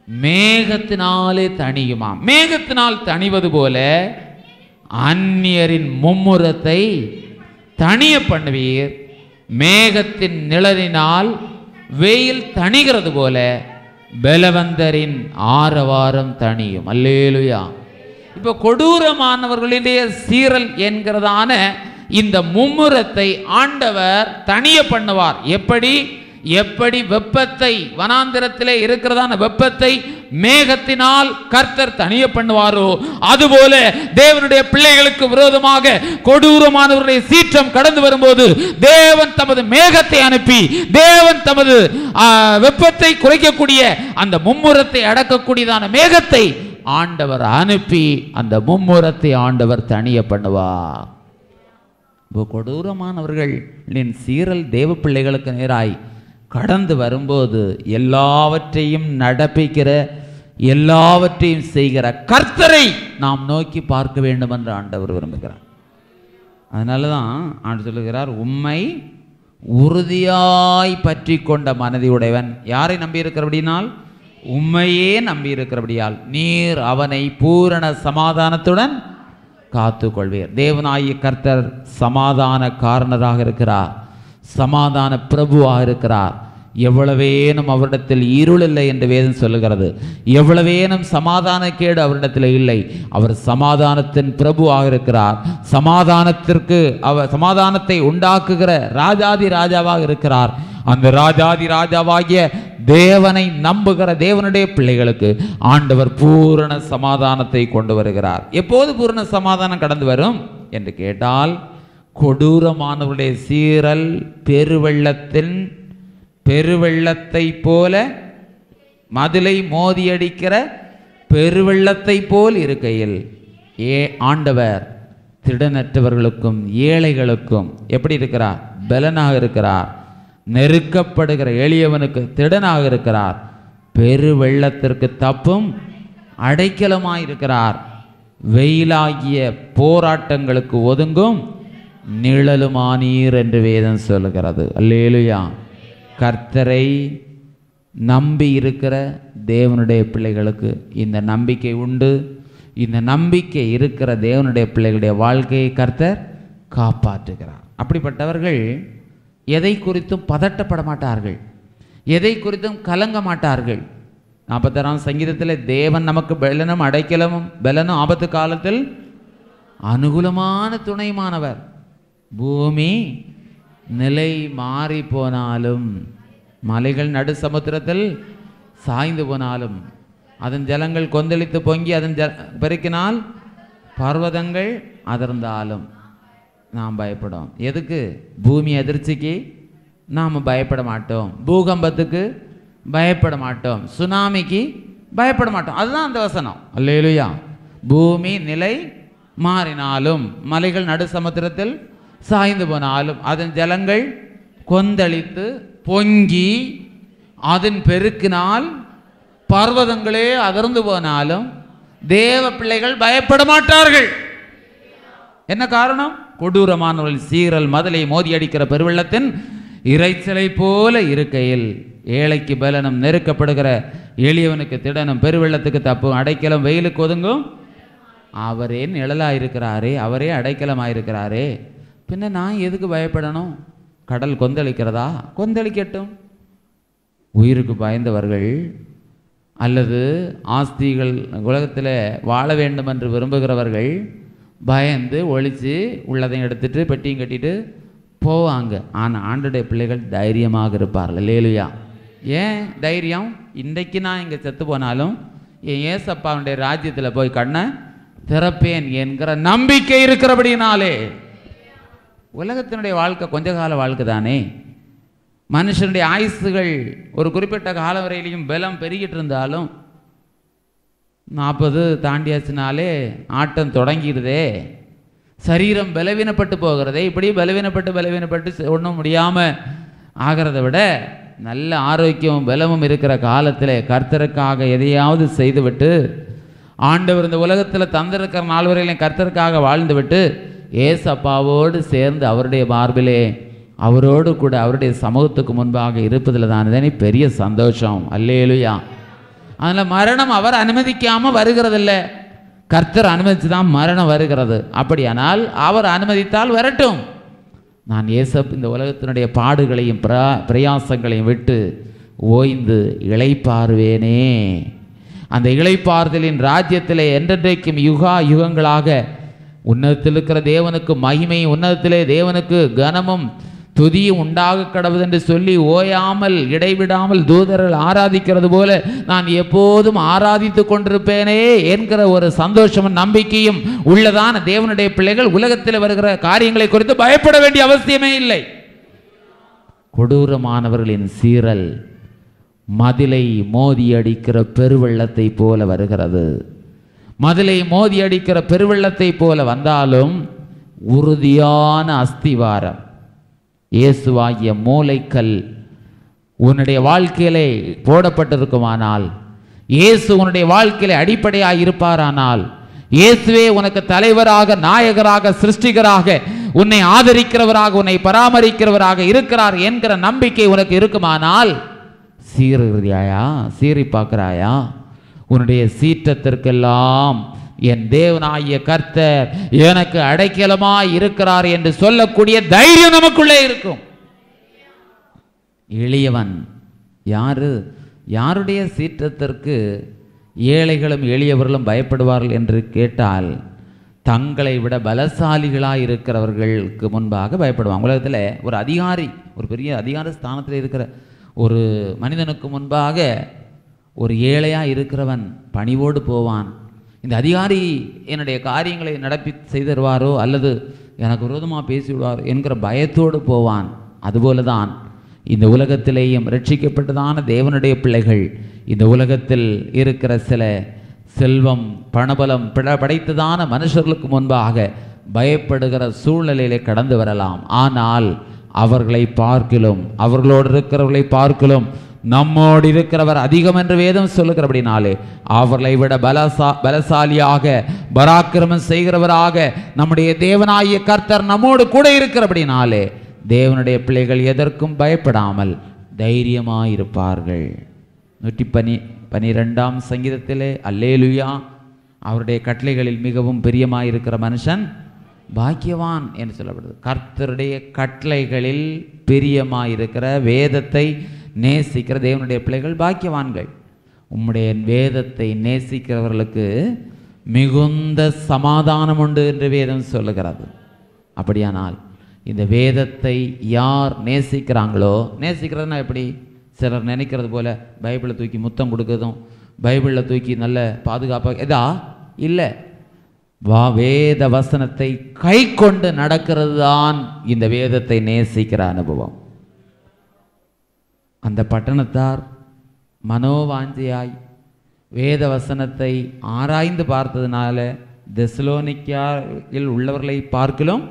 மேகத்தினாலே தணியுமாம். மேகத்தினால் தணிவது போல அந்நியரின் மும்முரத்தை தணிய பண்ணுவீர். மேகத்தின் நிழலினால் வெயில் தணிகிறது போல பலவந்தரின் ஆரவாரம் தணியும். அல்லேலூயா. இப்போ கொடூரமானவர்களுடைய சீரல் என்கிறதான இந்த மும்முரத்தை ஆண்டவர் தணிய பண்ணுவார். எப்படி வெப்பத்தை, வனாந்திரத்திலே இருக்கிறதான வெப்பத்தை மேகத்தினால் கர்த்தர் தணிய பண்ணுவாரோ, அதுபோல தேவனுடைய பிள்ளைகளுக்கு விரோதமாக கொடூரமானவருடைய சீற்றம் கடந்து வரும்போது தேவன் தமது மேகத்தை அனுப்பி, தேவன் தமது வெப்பத்தை குறைக்கக்கூடிய அந்த மும்முரத்தை அடக்கக்கூடியதான மேகத்தை ஆண்டவர் அனுப்பி அந்த மும்முரத்தை ஆண்டவர் தணிய பண்ணுவார். கொடூரமானவர்களின் சீரல் தேவ பிள்ளைகளுக்கு நேராய் கடந்து வரும்போது எல்லாவற்றையும் நடப்பிக்கிற, எல்லாவற்றையும் செய்கிற கர்த்தரை நாம் நோக்கி பார்க்க வேண்டும் என்று ஆண்டவர் விரும்புகிறார். அதனால தான் ஆண்டு சொல்லுகிறார், உம்மை உறுதியாய் பற்றி கொண்ட மனதை உடையவன். யாரை நம்பி இருக்கிறபடினால்? உம்மையே நம்பி இருக்கிறபடியால் நீர் அவனை பூரண சமாதானத்துடன் காத்து கொள்வீர். தேவனாகிய கர்த்தர் சமாதான காரணராக இருக்கிறார், சமாதான பிரபுவாக இருக்கிறார். எவ்வளவேனும் அவரிடத்தில் இருள் இல்லை என்று வேதம் சொல்லுகிறது. எவ்வளவேனும் சமாதான கேடு அவரிடத்தில் இல்லை. அவர் சமாதானத்தின் பிரபுவாக இருக்கிறார். அவர் சமாதானத்தை உண்டாக்குகிற ராஜாதி ராஜாவாக இருக்கிறார். அந்த ராஜாதி ராஜாவாகிய தேவனை நம்புகிற தேவனுடைய பிள்ளைகளுக்கு ஆண்டவர் பூரண சமாதானத்தை கொண்டு வருகிறார். எப்போது பூரண சமாதானம் கடந்து வரும் என்று கேட்டால், கொடூரமானவருடைய சீரல் பெருவெள்ளத்தை போல, மதிலை மோதியடிக்கிற பெருவெள்ளத்தை போல் இருக்கையில் ஆண்டவர் திடனற்றவர்களுக்கும் ஏழைகளுக்கும் எப்படி இருக்கிறார்? பலனாக இருக்கிறார். நெருக்கப்படுகிற எளியவனுக்கு திடனாக இருக்கிறார். பெருவெள்ளத்திற்கு தப்பும் அடைக்கலமாயிருக்கிறார். வெயிலாகிய போராட்டங்களுக்கு ஒதுங்கும் நிழலுமானீர் என்று வேதம் சொல்லுகிறது. அல்லேலூயா. கர்த்தரை நம்பி இருக்கிற தேவனுடைய பிள்ளைகளுக்கு இந்த நம்பிக்கை உண்டு. இந்த நம்பிக்கை இருக்கிற தேவனுடைய பிள்ளைகளுடைய வாழ்க்கையை கர்த்தர் காப்பாற்றுகிறார். அப்படிப்பட்டவர்கள் எதை குறித்தும் பதட்டப்பட மாட்டார்கள், எதை குறித்தும் கலங்க மாட்டார்கள். 46ஆம் சங்கீதத்தில் தேவன் நமக்கு பலனும் அடைக்கலமும், பலனும் ஆபத்து காலத்தில் அனுகூலமான துணைமானவர். பூமி நிலை மாறி போனாலும், மலைகள் நடு சமுத்திரத்தில் சாய்ந்து போனாலும், அதன் ஜலங்கள் கொந்தளித்து பொங்கி அதன் பெருக்கினால் பர்வதங்கள் அதிர்ந்தாலும் நாம் பயப்படும். எதுக்கு? பூமி அதிர்ச்சிக்கு நாம் பயப்பட மாட்டோம். பூகம்பத்துக்கு பயப்பட மாட்டோம். சுனாமிக்கு பயப்பட மாட்டோம். அதுதான் அந்த வசனம். அல்லேலூயா. பூமி நிலை மாறினாலும், மலைகள் நடு சமுத்திரத்தில் சாய்ந்து போனாலும், அதன் ஜலங்கள் கொந்தளித்து பொங்கி அதன் பெருக்கினால் பர்வதங்களே அதிர்ந்து போனாலும் தேவ பிள்ளைகள் பயப்பட மாட்டார்கள். என்ன காரணம்? கொடூரமானவர்கள் சீரல் மதலை மோதி அடிக்கிற பெருவெள்ளத்தின் இறைச்சலை போல இருக்கையில் ஏழைக்கு பலனும், நெருக்கப்படுகிற எளியவனுக்கு திடனும், பெருவெள்ளத்துக்கு தப்பும் அடைக்கலம், வெயிலுக்கு ஒதுங்கும் அவரே நிழலாயிருக்கிறாரே, அவரே அடைக்கலமாயிருக்கிறாரே, பின்ன நான் எதுக்கு பயப்படணும்? கடல் கொந்தளிக்கிறதா? கொந்தளிக்கட்டும். உயிருக்கு பயந்தவர்கள் அல்லது ஆஸ்திகள் உலகத்தில் வாழ வேண்டும் என்று விரும்புகிறவர்கள் பயந்து ஒழித்து உள்ளதையும் எடுத்துட்டு பெட்டியும் கட்டிட்டு போவாங்க. ஆனால் ஆண்டுடைய பிள்ளைகள் தைரியமாக இருப்பார்கள். அல்லேலூயா. ஏன் தைரியம்? இன்றைக்கு நான் இங்கே செத்து போனாலும் என் ஏசப்பாவுடைய ராஜ்யத்தில் போய் கண்ணை திறப்பேன் என்கிற நம்பிக்கை இருக்கிறபடினாலே. உலகத்தினுடைய வாழ்க்கை கொஞ்ச கால வாழ்க்கை தானே. மனுஷனுடைய ஆயுசுகள் ஒரு குறிப்பிட்ட காலம் வரையிலையும் பலம் பெருகிட்டு இருந்தாலும் 40 தாண்டியாச்சுனாலே ஆட்டம் தொடங்கிடுதே, சரீரம் பலவீனப்பட்டு போகிறதே. இப்படி பலவீனப்பட்டு ஒன்றும் முடியாமல் ஆகிறத விட நல்ல ஆரோக்கியமும் பலமும் இருக்கிற காலத்தில் கர்த்தருக்காக எதையாவது செய்துவிட்டு, ஆண்டவர் இந்த உலகத்தில் தந்திருக்கிற நாள் வரையிலும் கர்த்தருக்காக வாழ்ந்துவிட்டு ஏசப்பாவோடு சேர்ந்து அவருடைய மார்பிலே அவரோடு கூட அவருடைய சமூகத்துக்கு முன்பாக இருப்பதில் தானே பெரிய சந்தோஷம். அல்லேலூயா. அதில் மரணம் அவர் அனுமதிக்காமல் வருகிறதில்ல, கர்த்தர் அனுமதித்து தான் மரணம் வருகிறது. அப்படியானால் அவர் அனுமதித்தால் வரட்டும். நான் இந்த உலகத்தினுடைய பாடுகளையும் பிரயாசங்களையும் விட்டு ஓய்ந்து இளைப்பாறுவேனே. அந்த இளைப்பாறுதலின் ராஜ்யத்திலே என்றென்றைக்கும் யுகங்களாக உன்னதத்தில் இருக்கிற தேவனுக்கு மகிமை, உன்னதத்திலே தேவனுக்கு கனமும் துதியும் உண்டாக கடவுது என்று சொல்லி ஓயாமல் இடைவிடாமல் தூதர்கள் ஆராதிக்கிறது போல நான் எப்போதும் ஆராதித்து கொண்டிருப்பேனே என்கிற ஒரு சந்தோஷமும் நம்பிக்கையும் உள்ளதான தேவனுடைய பிள்ளைகள் உலகத்தில் வருகிற காரியங்களை குறித்து பயப்பட வேண்டிய அவசியமே இல்லை. கொடூரமானவர்களின் சீரல் மதிலை மோதி அடிக்கிற பெருவெள்ளத்தை போல வருகிறது. மதிலை மோதி அடிக்கிற பெருவெள்ளத்தை போல வந்தாலும் உறுதியான அஸ்திவாரம் இயேசுவாகிய மூலைக்கல் உன்னுடைய வாழ்க்கையிலே போடப்பட்டிருக்குமானால், இயேசு உன்னுடைய வாழ்க்கையிலே அடிப்படையாக இருப்பாரானால், இயேசுவே உனக்கு தலைவராக, நாயகராக, சிருஷ்டிகராக, உன்னை ஆதரிக்கிறவராக, உன்னை பராமரிக்கிறவராக இருக்கிறார் என்கிற நம்பிக்கை உனக்கு இருக்குமானால், சீர்கிறாயா, சீறி பார்க்கிறாயா? உன்னுடைய சீற்றத்திற்கெல்லாம் என் தேவனாகிய கர்த்தர் எனக்கு அடைக்கலமாய் இருக்கிறார் என்று சொல்லக்கூடிய தைரியம் நமக்குள்ளே இருக்கும். எளியவன் யாருடைய சீற்றத்திற்கு ஏழைகளும் எளியவர்களும் பயப்படுவார்கள் என்று கேட்டால், தங்களை விட பலசாலிகளாக இருக்கிறவர்களுக்கு முன்பாக பயப்படுவாங்க. உலகத்தில் ஒரு அதிகாரி, ஒரு பெரிய அதிகார ஸ்தானத்தில் இருக்கிற ஒரு மனிதனுக்கு முன்பாக ஒரு ஏழையாக இருக்கிறவன் பணிவோடு போவான். இந்த அதிகாரி என்னுடைய காரியங்களை நடப்பி செய்தருவாரோ அல்லது எனக்கு விரோதமாக பேசிவிடுவாரோ என்கிற பயத்தோடு போவான். அதுபோல தான் இந்த உலகத்திலேயும் ரட்சிக்கப்பட்டதான தேவனுடைய பிள்ளைகள் இந்த உலகத்தில் இருக்கிற சில செல்வம் பணபலம் படைத்ததான மனுஷர்களுக்கு முன்பாக பயப்படுகிற சூழ்நிலையிலே கடந்து வரலாம். ஆனால் அவர்களை பார்க்கிலும், அவர்களோடு இருக்கிறவர்களை பார்க்கிலும் நம்மோடு இருக்கிறவர் அதிகம் என்று வேதம் சொல்லுகிறபடினாலே அவர்களை விட பலசாலியாக பராக்கிரமம் செய்கிறவராக நம்முடைய தேவனாகிய கர்த்தர் நம்மோடு கூட இருக்கிறபடினாலே தேவனுடைய பிள்ளைகள் எதற்கும் பயப்படாமல் தைரியமாயிருப்பார்கள். 112ஆம் சங்கீதத்திலே அல்லேலுயா, அவருடைய கட்டளைகளில் மிகவும் பிரியமாயிருக்கிற மனுஷன் பாக்கியவான் என்று சொல்லப்படுது. கர்த்தருடைய கட்டளைகளில் பிரியமாயிருக்கிற, வேதத்தை நேசிக்கிற தேவனுடைய பிள்ளைகள் பாக்கியவான்கள். உம்முடைய வேதத்தை நேசிக்கிறவர்களுக்கு மிகுந்த சமாதானம் உண்டு என்று வேதம் சொல்லுகிறது. அப்படியானால் இந்த வேதத்தை யார் நேசிக்கிறாங்களோ, நேசிக்கிறதுனா எப்படி? சிலர் நினைக்கிறது போல பைபிளை தூக்கி முத்தம் கொடுக்கறதும், பைபிளில் தூக்கி நல்ல பாதுகாப்பாக எதா இல்லை. வேத வசனத்தை கை கொண்டு நடக்கிறது தான் இந்த வேதத்தை நேசிக்கிற அனுபவம். அந்த பட்டணத்தார் மனோவாஞ்சியாய் வேத வசனத்தை ஆராய்ந்து பார்த்ததுனால தெசலோனிக்கேயில் உள்ளவர்களை பார்க்கிலும்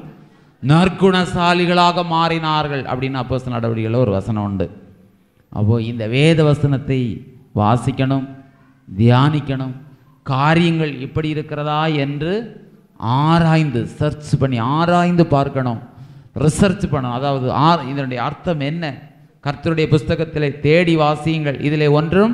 நற்குணசாலிகளாக மாறினார்கள் அப்படின்னு அப்போஸ்தலர் நடவடிக்கையில் ஒரு வசனம் உண்டு. அப்போது இந்த வேத வசனத்தை வாசிக்கணும், தியானிக்கணும், காரியங்கள் இப்படி இருக்கிறதா என்று ஆராய்ந்து சர்ச் பண்ணி ஆராய்ந்து பார்க்கணும், ரிசர்ச் பண்ணணும். அதாவது இதனுடைய அர்த்தம் என்ன? கர்த்தருடைய புஸ்தகத்தில் தேடி வாசியுங்கள், இதில் ஒன்றும்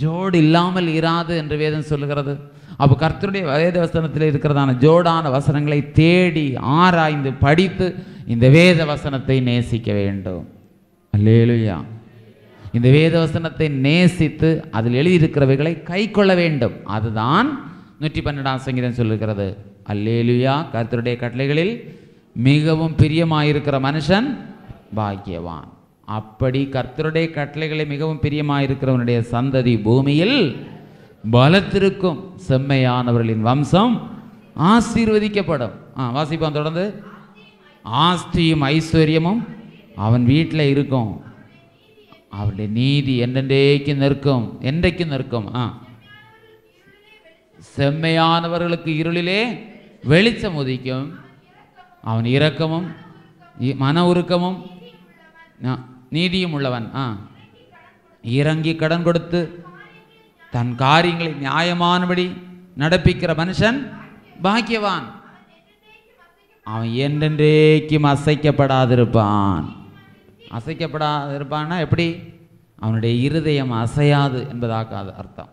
ஜோடு இல்லாமல் இராது என்று வேதம் சொல்லுகிறது. அப்போ கர்த்தருடைய வேத வசனத்தில் இருக்கிறதான ஜோடான வசனங்களை தேடி ஆராய்ந்து படித்து இந்த வேத வசனத்தை நேசிக்க வேண்டும். அல்லேலூயா. இந்த வேத வசனத்தை நேசித்து அதில் எழுதியிருக்கிறவைகளை கை கொள்ள வேண்டும். அதுதான் 112ஆம் சங்கீதம் சொல்லுகிறது. அல்லேலூயா. கர்த்தருடைய கட்டளைகளில் மிகவும் பிரியமாயிருக்கிற மனுஷன் பாக்கியவான். அப்படி கர்த்தருடைய கட்டளைகளை மிகவும் பிரியமாயிருக்கிறவனுடைய சந்ததி பூமியில் பலத்திருக்கும், செம்மையானவர்களின் வம்சம் ஆசீர்வதிக்கப்படும். வாசிப்போம் தொடர்ந்து. ஆஸ்தியும் ஐஸ்வர்யமும் அவன் வீட்டில் இருக்கும், அவருடைய நீதி என்றென்றைக்கு நிற்கும், என்றைக்கு நிற்கும். செம்மையானவர்களுக்கு இருளிலே வெளிச்சம் உதிக்கும். அவன் இரக்கமும் மன உருக்கமும் நீதியும் உள்ளவன். இறங்கி கடன் கொடுத்து தன் காரியங்களை நியாயமானபடி நடப்பிக்கிற மனுஷன் பாக்கியவான். அவன் என்றென்றைக்கும் அசைக்கப்படாதிருப்பான். அசைக்கப்படாதிருப்பான்னா எப்படி? அவனுடைய இருதயம் அசையாது என்பதாக அர்த்தம்.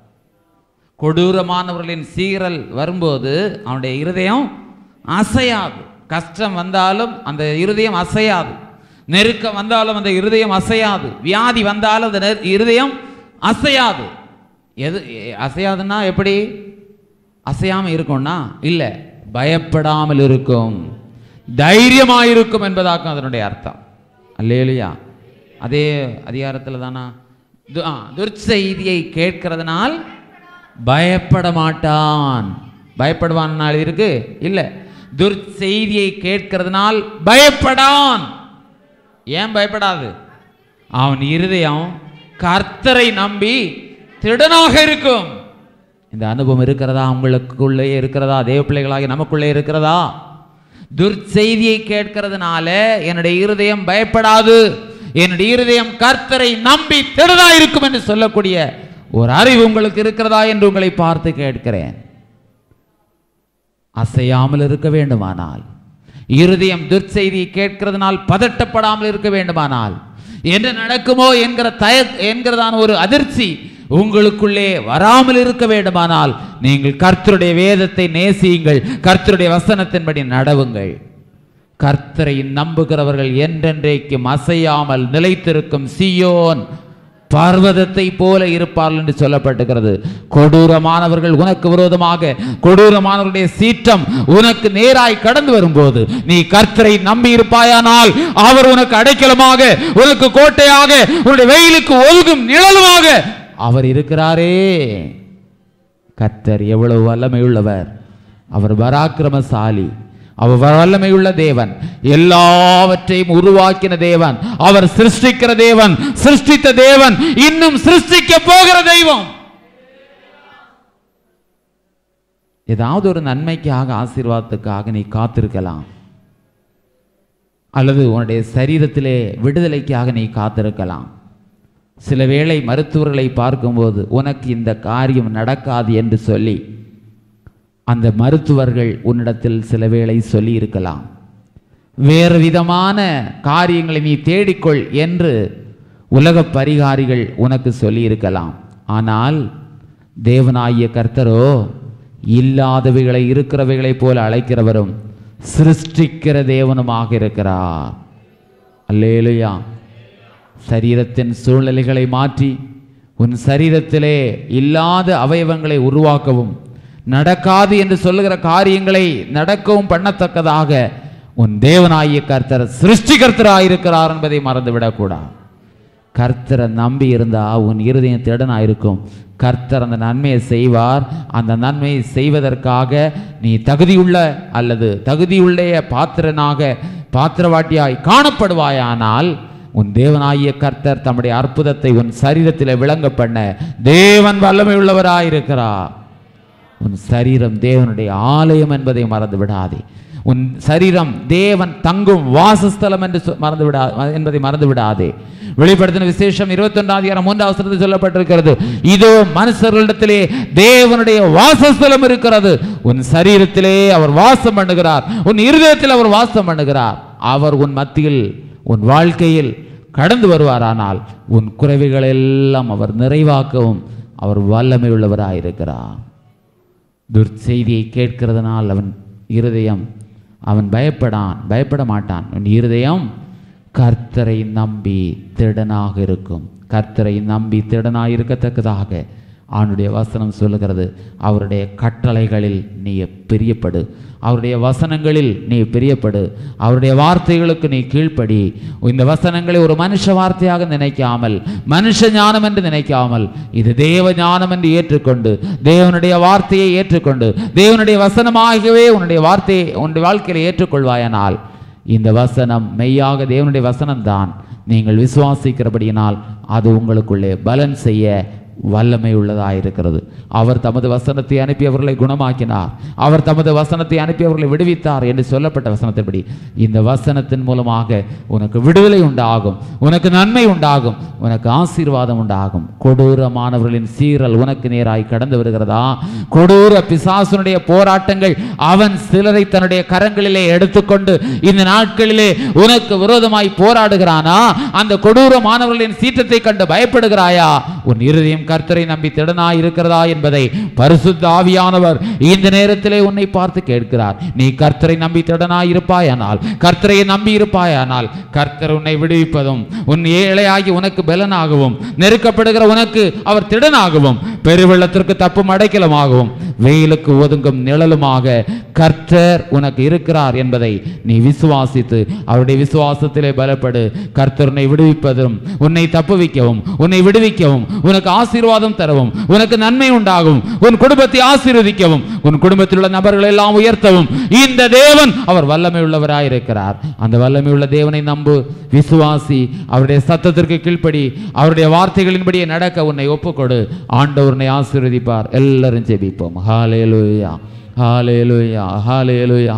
கொடூரமானவர்களின் சீரல் வரும்போது அவனுடைய இருதயம் அசையாது. கஷ்டம் வந்தாலும் அந்த இருதயம் அசையாது. நெருக்கம் வந்தாலும் அந்த இருதயம் அசையாது. வியாதி வந்தாலும் அந்த இருதயம் அசையாது. எது அசையாதுன்னா எப்படி? அசையாமல் இருக்கும்னா இல்லை, பயப்படாமல் இருக்கும், தைரியமாயிருக்கும் என்பதாக்கும் அதனுடைய அர்த்தம். அல்லேலூயா. அதே அதிகாரத்தில் தானா துர்ச்செய்தியை கேட்கிறதுனால் பயப்பட மாட்டான். பயப்படுவான் இருக்கு இல்லை, துர்ச்செய்தியை கேட்கிறதுனால் பயப்படான். ஏன் பயப்படாது? அவன் இருதயம் கர்த்தரை நம்பி திடனாக இருக்கும். இந்த அனுபவம் இருக்கிறதா? உங்களுக்குள்ளே இருக்கிறதா? தேவ பிள்ளைகளாகி நமக்குள்ளே இருக்கிறதா? துர்ச்செய்தியை கேட்கிறதுனால என்னுடைய இருதயம் பயப்படாது, என்னுடைய இருதயம் கர்த்தரை நம்பி திடனா இருக்கும் என்று சொல்லக்கூடிய ஒரு அறிவு உங்களுக்கு இருக்கிறதா என்று உங்களை பார்த்து கேட்கிறேன். அசையாமல் இருக்க வேண்டுமானால், இருதயம் துர்ச்செய்தியை கேட்கிறதுனால் பதட்டப்படாமல் இருக்க வேண்டுமானால், என்ன நடக்குமோ என்கிறதான ஒரு அதிர்ச்சி உங்களுக்குள்ளே வராமல் இருக்க வேண்டுமானால், நீங்கள் கர்த்தருடைய வேதத்தை நேசியுங்கள், கர்த்தருடைய வசனத்தின்படி நடவுங்கள். கர்த்தரை நம்புகிறவர்கள் என்றென்றைக்கும் அசையாமல் நிலைத்திருக்கும் சீயோன் பர்வதத்தை போல இருப்பார்கள் என்று சொல்லப்பட்டிருக்கிறது. கொடூரமானவர்கள் உனக்கு விரோதமாக, கொடூரமானவர்களுடைய சீற்றம் உனக்கு நேராய் கடந்து வரும்போது நீ கர்த்தரை நம்பி இருப்பாயானால் அவர் உனக்கு அடைக்கலமாக, உனக்கு கோட்டையாக, உன்னுடைய வெயிலுக்கு ஒதுங்கும் நிழலுமாக அவர் இருக்கிறாரே. கர்த்தர் எவ்வளவு வல்லமை உள்ளவர்! அவர் பராக்கிரமசாலி, அவர் வல்லமையுள்ள தேவன், எல்லாவற்றையும் உருவாக்கின தேவன், அவர் சிருஷ்டிக்கிற தேவன், சிருஷ்டித்த தேவன், இன்னும் சிருஷ்டிக்க போகிற தெய்வம். ஏதாவது ஒரு நன்மைக்காக, ஆசீர்வாதத்துக்காக நீ காத்திருக்கலாம், அல்லது உன்னுடைய சரீரத்திலே விடுதலைக்காக நீ காத்திருக்கலாம். சில வேளை மருத்துவர்களை பார்க்கும்போது உனக்கு இந்த காரியம் நடக்காது என்று சொல்லி அந்த மருத்துவர்கள் உன்னிடத்தில் சில வேளை சொல்லி இருக்கலாம். வேறு விதமான காரியங்களை நீ தேடிக்கொள் என்று உலக பரிகாரிகள் உனக்கு சொல்லி இருக்கலாம். ஆனால் தேவனாகிய கர்த்தரோ இல்லாதவைகளை இருக்கிறவைகளைப் போல அழைக்கிறவரும் சிருஷ்டிக்கிற தேவனுமாக இருக்கிறார். அல்லேலூயா. சரீரத்தின் சூழ்நிலைகளை மாற்றி உன் சரீரத்திலே இல்லாத அவயவங்களை உருவாக்கவும், நடக்காது என்று சொல்லுகிற காரியங்களை நடக்கவும் பண்ணத்தக்கதாக உன் தேவனாகிய கர்த்தர் சிருஷ்டிகர்த்தராயிருக்கிறார் என்பதை மறந்துவிடக்கூடாது. கர்த்தரை நம்பி இருந்தா உன் இருதயம் திடனாயிருக்கும். கர்த்தர் அந்த நன்மையை செய்வார். அந்த நன்மையை செய்வதற்காக நீ தகுதியுள்ள அல்லது தகுதியுள்ள பாத்திரவாட்டியாய் காணப்படுவாயானால் உன் தேவனாகிய கர்த்தர் தம்முடைய அற்புதத்தை உன் சரீரத்தில் விளங்க பண்ண தேவன் வல்லமை உள்ளவராயிருக்கிறார். உன் சரீரம் தேவனுடைய ஆலயம் என்பதை மறந்து விடாதே. உன் சரீரம் தேவன் தங்கும் வாசஸ்தலம் என்று என்பதை மறந்து விடாதே. வெளிப்படுத்தின விசேஷம் 21:3 சொல்லப்பட்டிருக்கிறது, இதோ மனுஷர்களிடத்திலே தேவனுடைய வாசஸ்தலம் இருக்கிறது. உன் சரீரத்திலே அவர் வாசம் பண்ணுகிறார், உன் இருதயத்தில் அவர் வாசம் பண்ணுகிறார். அவர் உன் மத்தியில், உன் வாழ்க்கையில் கடந்து வருவாரானால் உன் குறைவுகள் எல்லாம் அவர் நிறைவாக்கவும் அவர் வல்லமை உள்ளவராயிருக்கிறார். துர்ச்செய்தியை கேட்கிறதுனால் அவன் இருதயம், அவன் பயப்பட மாட்டான். அவன் இருதயம் கர்த்தரை நம்பி திடனாக இருக்கும். கர்த்தரை நம்பி திடனாக இருக்கத்தக்கதாக அவனுடைய வசனம் சொல்லுகிறது. அவருடைய கட்டளைகளில் நீ பிரியப்படு, அவருடைய வசனங்களில் நீ பிரியப்படு, அவருடைய வார்த்தைகளுக்கு நீ கீழ்ப்படி. இந்த வசனங்களை ஒரு மனுஷ வார்த்தையாக நினைக்காமல், மனுஷ ஞானம் என்று நினைக்காமல், இது தேவ ஞானம் என்று ஏற்றுக்கொண்டு, தேவனுடைய வார்த்தையை ஏற்றுக்கொண்டு, தேவனுடைய வசனமாகவே உன்னுடைய வார்த்தையை உன்னுடைய வாழ்க்கையில் ஏற்றுக்கொள்வாயனால் இந்த வசனம் மெய்யாக தேவனுடைய வசனம்தான். நீங்கள் விசுவாசிக்கிறபடியினால் அது உங்களுக்குள்ளே பலன் செய்ய வல்லமை உள்ளதாயிருக்கிறது. அவர் தமது வசனத்தை அனுப்பி அவர்களை குணமாக்கினார், அவர் தமது வசனத்தை அனுப்பி அவர்களை விடுவித்தார் என்று சொல்லப்பட்ட வசனத்தின்படி இந்த வசனத்தின் மூலமாக உனக்கு விடுதலை உண்டாகும், உனக்கு நன்மை உண்டாகும், உனக்கு ஆசீர்வாதம் உண்டாகும். கொடூரமானவர்களின் சீரல் உனக்கு நேராய் கடந்து வருகிறதா? கொடூர பிசாசுனுடைய போராட்டங்கள் அவன் சிலரை தன்னுடைய கரங்களிலே எடுத்துக்கொண்டு இந்த நாட்களிலே உனக்கு விரோதமாய் போராடுகிறானா? அந்த கொடூரமானவர்களின் சீற்றத்தை கண்டு பயப்படுகிறாயா? உன் இருதயம் கர்த்தரை நம்பி திடனாய் இருக்கிறதா என்பதை பரிசுத்த ஆவியானவர் இந்த நேரத்திலே உன்னை பார்த்து கேட்கிறார். நீ கர்த்தரை நம்பி திடனாய் இருப்பாயானால், கர்த்தரை நம்பி இருப்பாயானால், கர்த்தர் உன்னை விடுவிப்பதும் உன் ஏழையாகி உனக்கு பலனாகவும், நெருக்கப்படுகிற உனக்கு அவர் திடனாகவும், பெருவெள்ளத்திற்கு தப்பும் அடைக்கலமாகவும், வெயிலுக்கு ஒதுங்கும் நிழலுமாக கர்த்தர் உனக்கு இருக்கிறார் என்பதை நீ விசுவாசித்து அவருடைய விசுவாசத்திலே பலப்படு. கர்த்தர் உன்னை விடுவிப்பதும், உன்னை தப்புவிக்கவும், உன்னை விடுவிக்கவும், உனக்கு ஆசீர்வாதம் தரவும், உனக்கு நன்மை உண்டாகவும், உன் குடும்பத்தை ஆசீர்வதிக்கவும், உன் குடும்பத்தில் உள்ள நபர்களை எல்லாம் உயர்த்தவும் இந்த தேவன் அவர் வல்லமை உள்ளவராயிருக்கிறார். அந்த வல்லமை உள்ள தேவனை நம்பு, விசுவாசி, அவருடைய சத்தத்திற்கு கீழ்ப்படி, அவருடைய வார்த்தைகளின்படியே நடக்க உன்னை ஒப்புக்கொடு. ஆண்டவர் உன்னை ஆசீர்வதிப்பார். எல்லாரும் ஜெபிப்போம். ஹல்லேலூயா, ஹல்லேலூயா, ஹல்லேலூயா.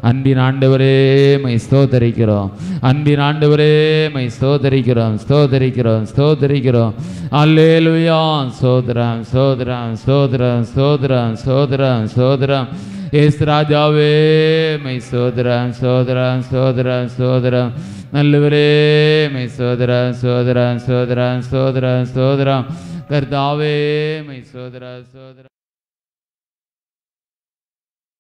அன்பின் ஆண்டவரே மை ஸ்தோத்தரிக்கிறோம், அன்பின் ஆண்டவரே மை ஸ்தோத்தரிக்கிறோம், ஸ்தோத்தரிக்கிறோம், ஸ்தோத்தரிக்கிறோம். ஹல்லேலூயா. சோதரம், சோதரம், சோதரம், சோதரம், சோதரம், சோதரம். ஏசு ராஜாவே மை சோதரம், சோதரம், சோதரம், சோதரம். நல்லவரே மை சோதரம், சோதரம், சோதரம், சோதரம், சோதரம். கர்த்தாவே மை சோதரம், சோதரம்.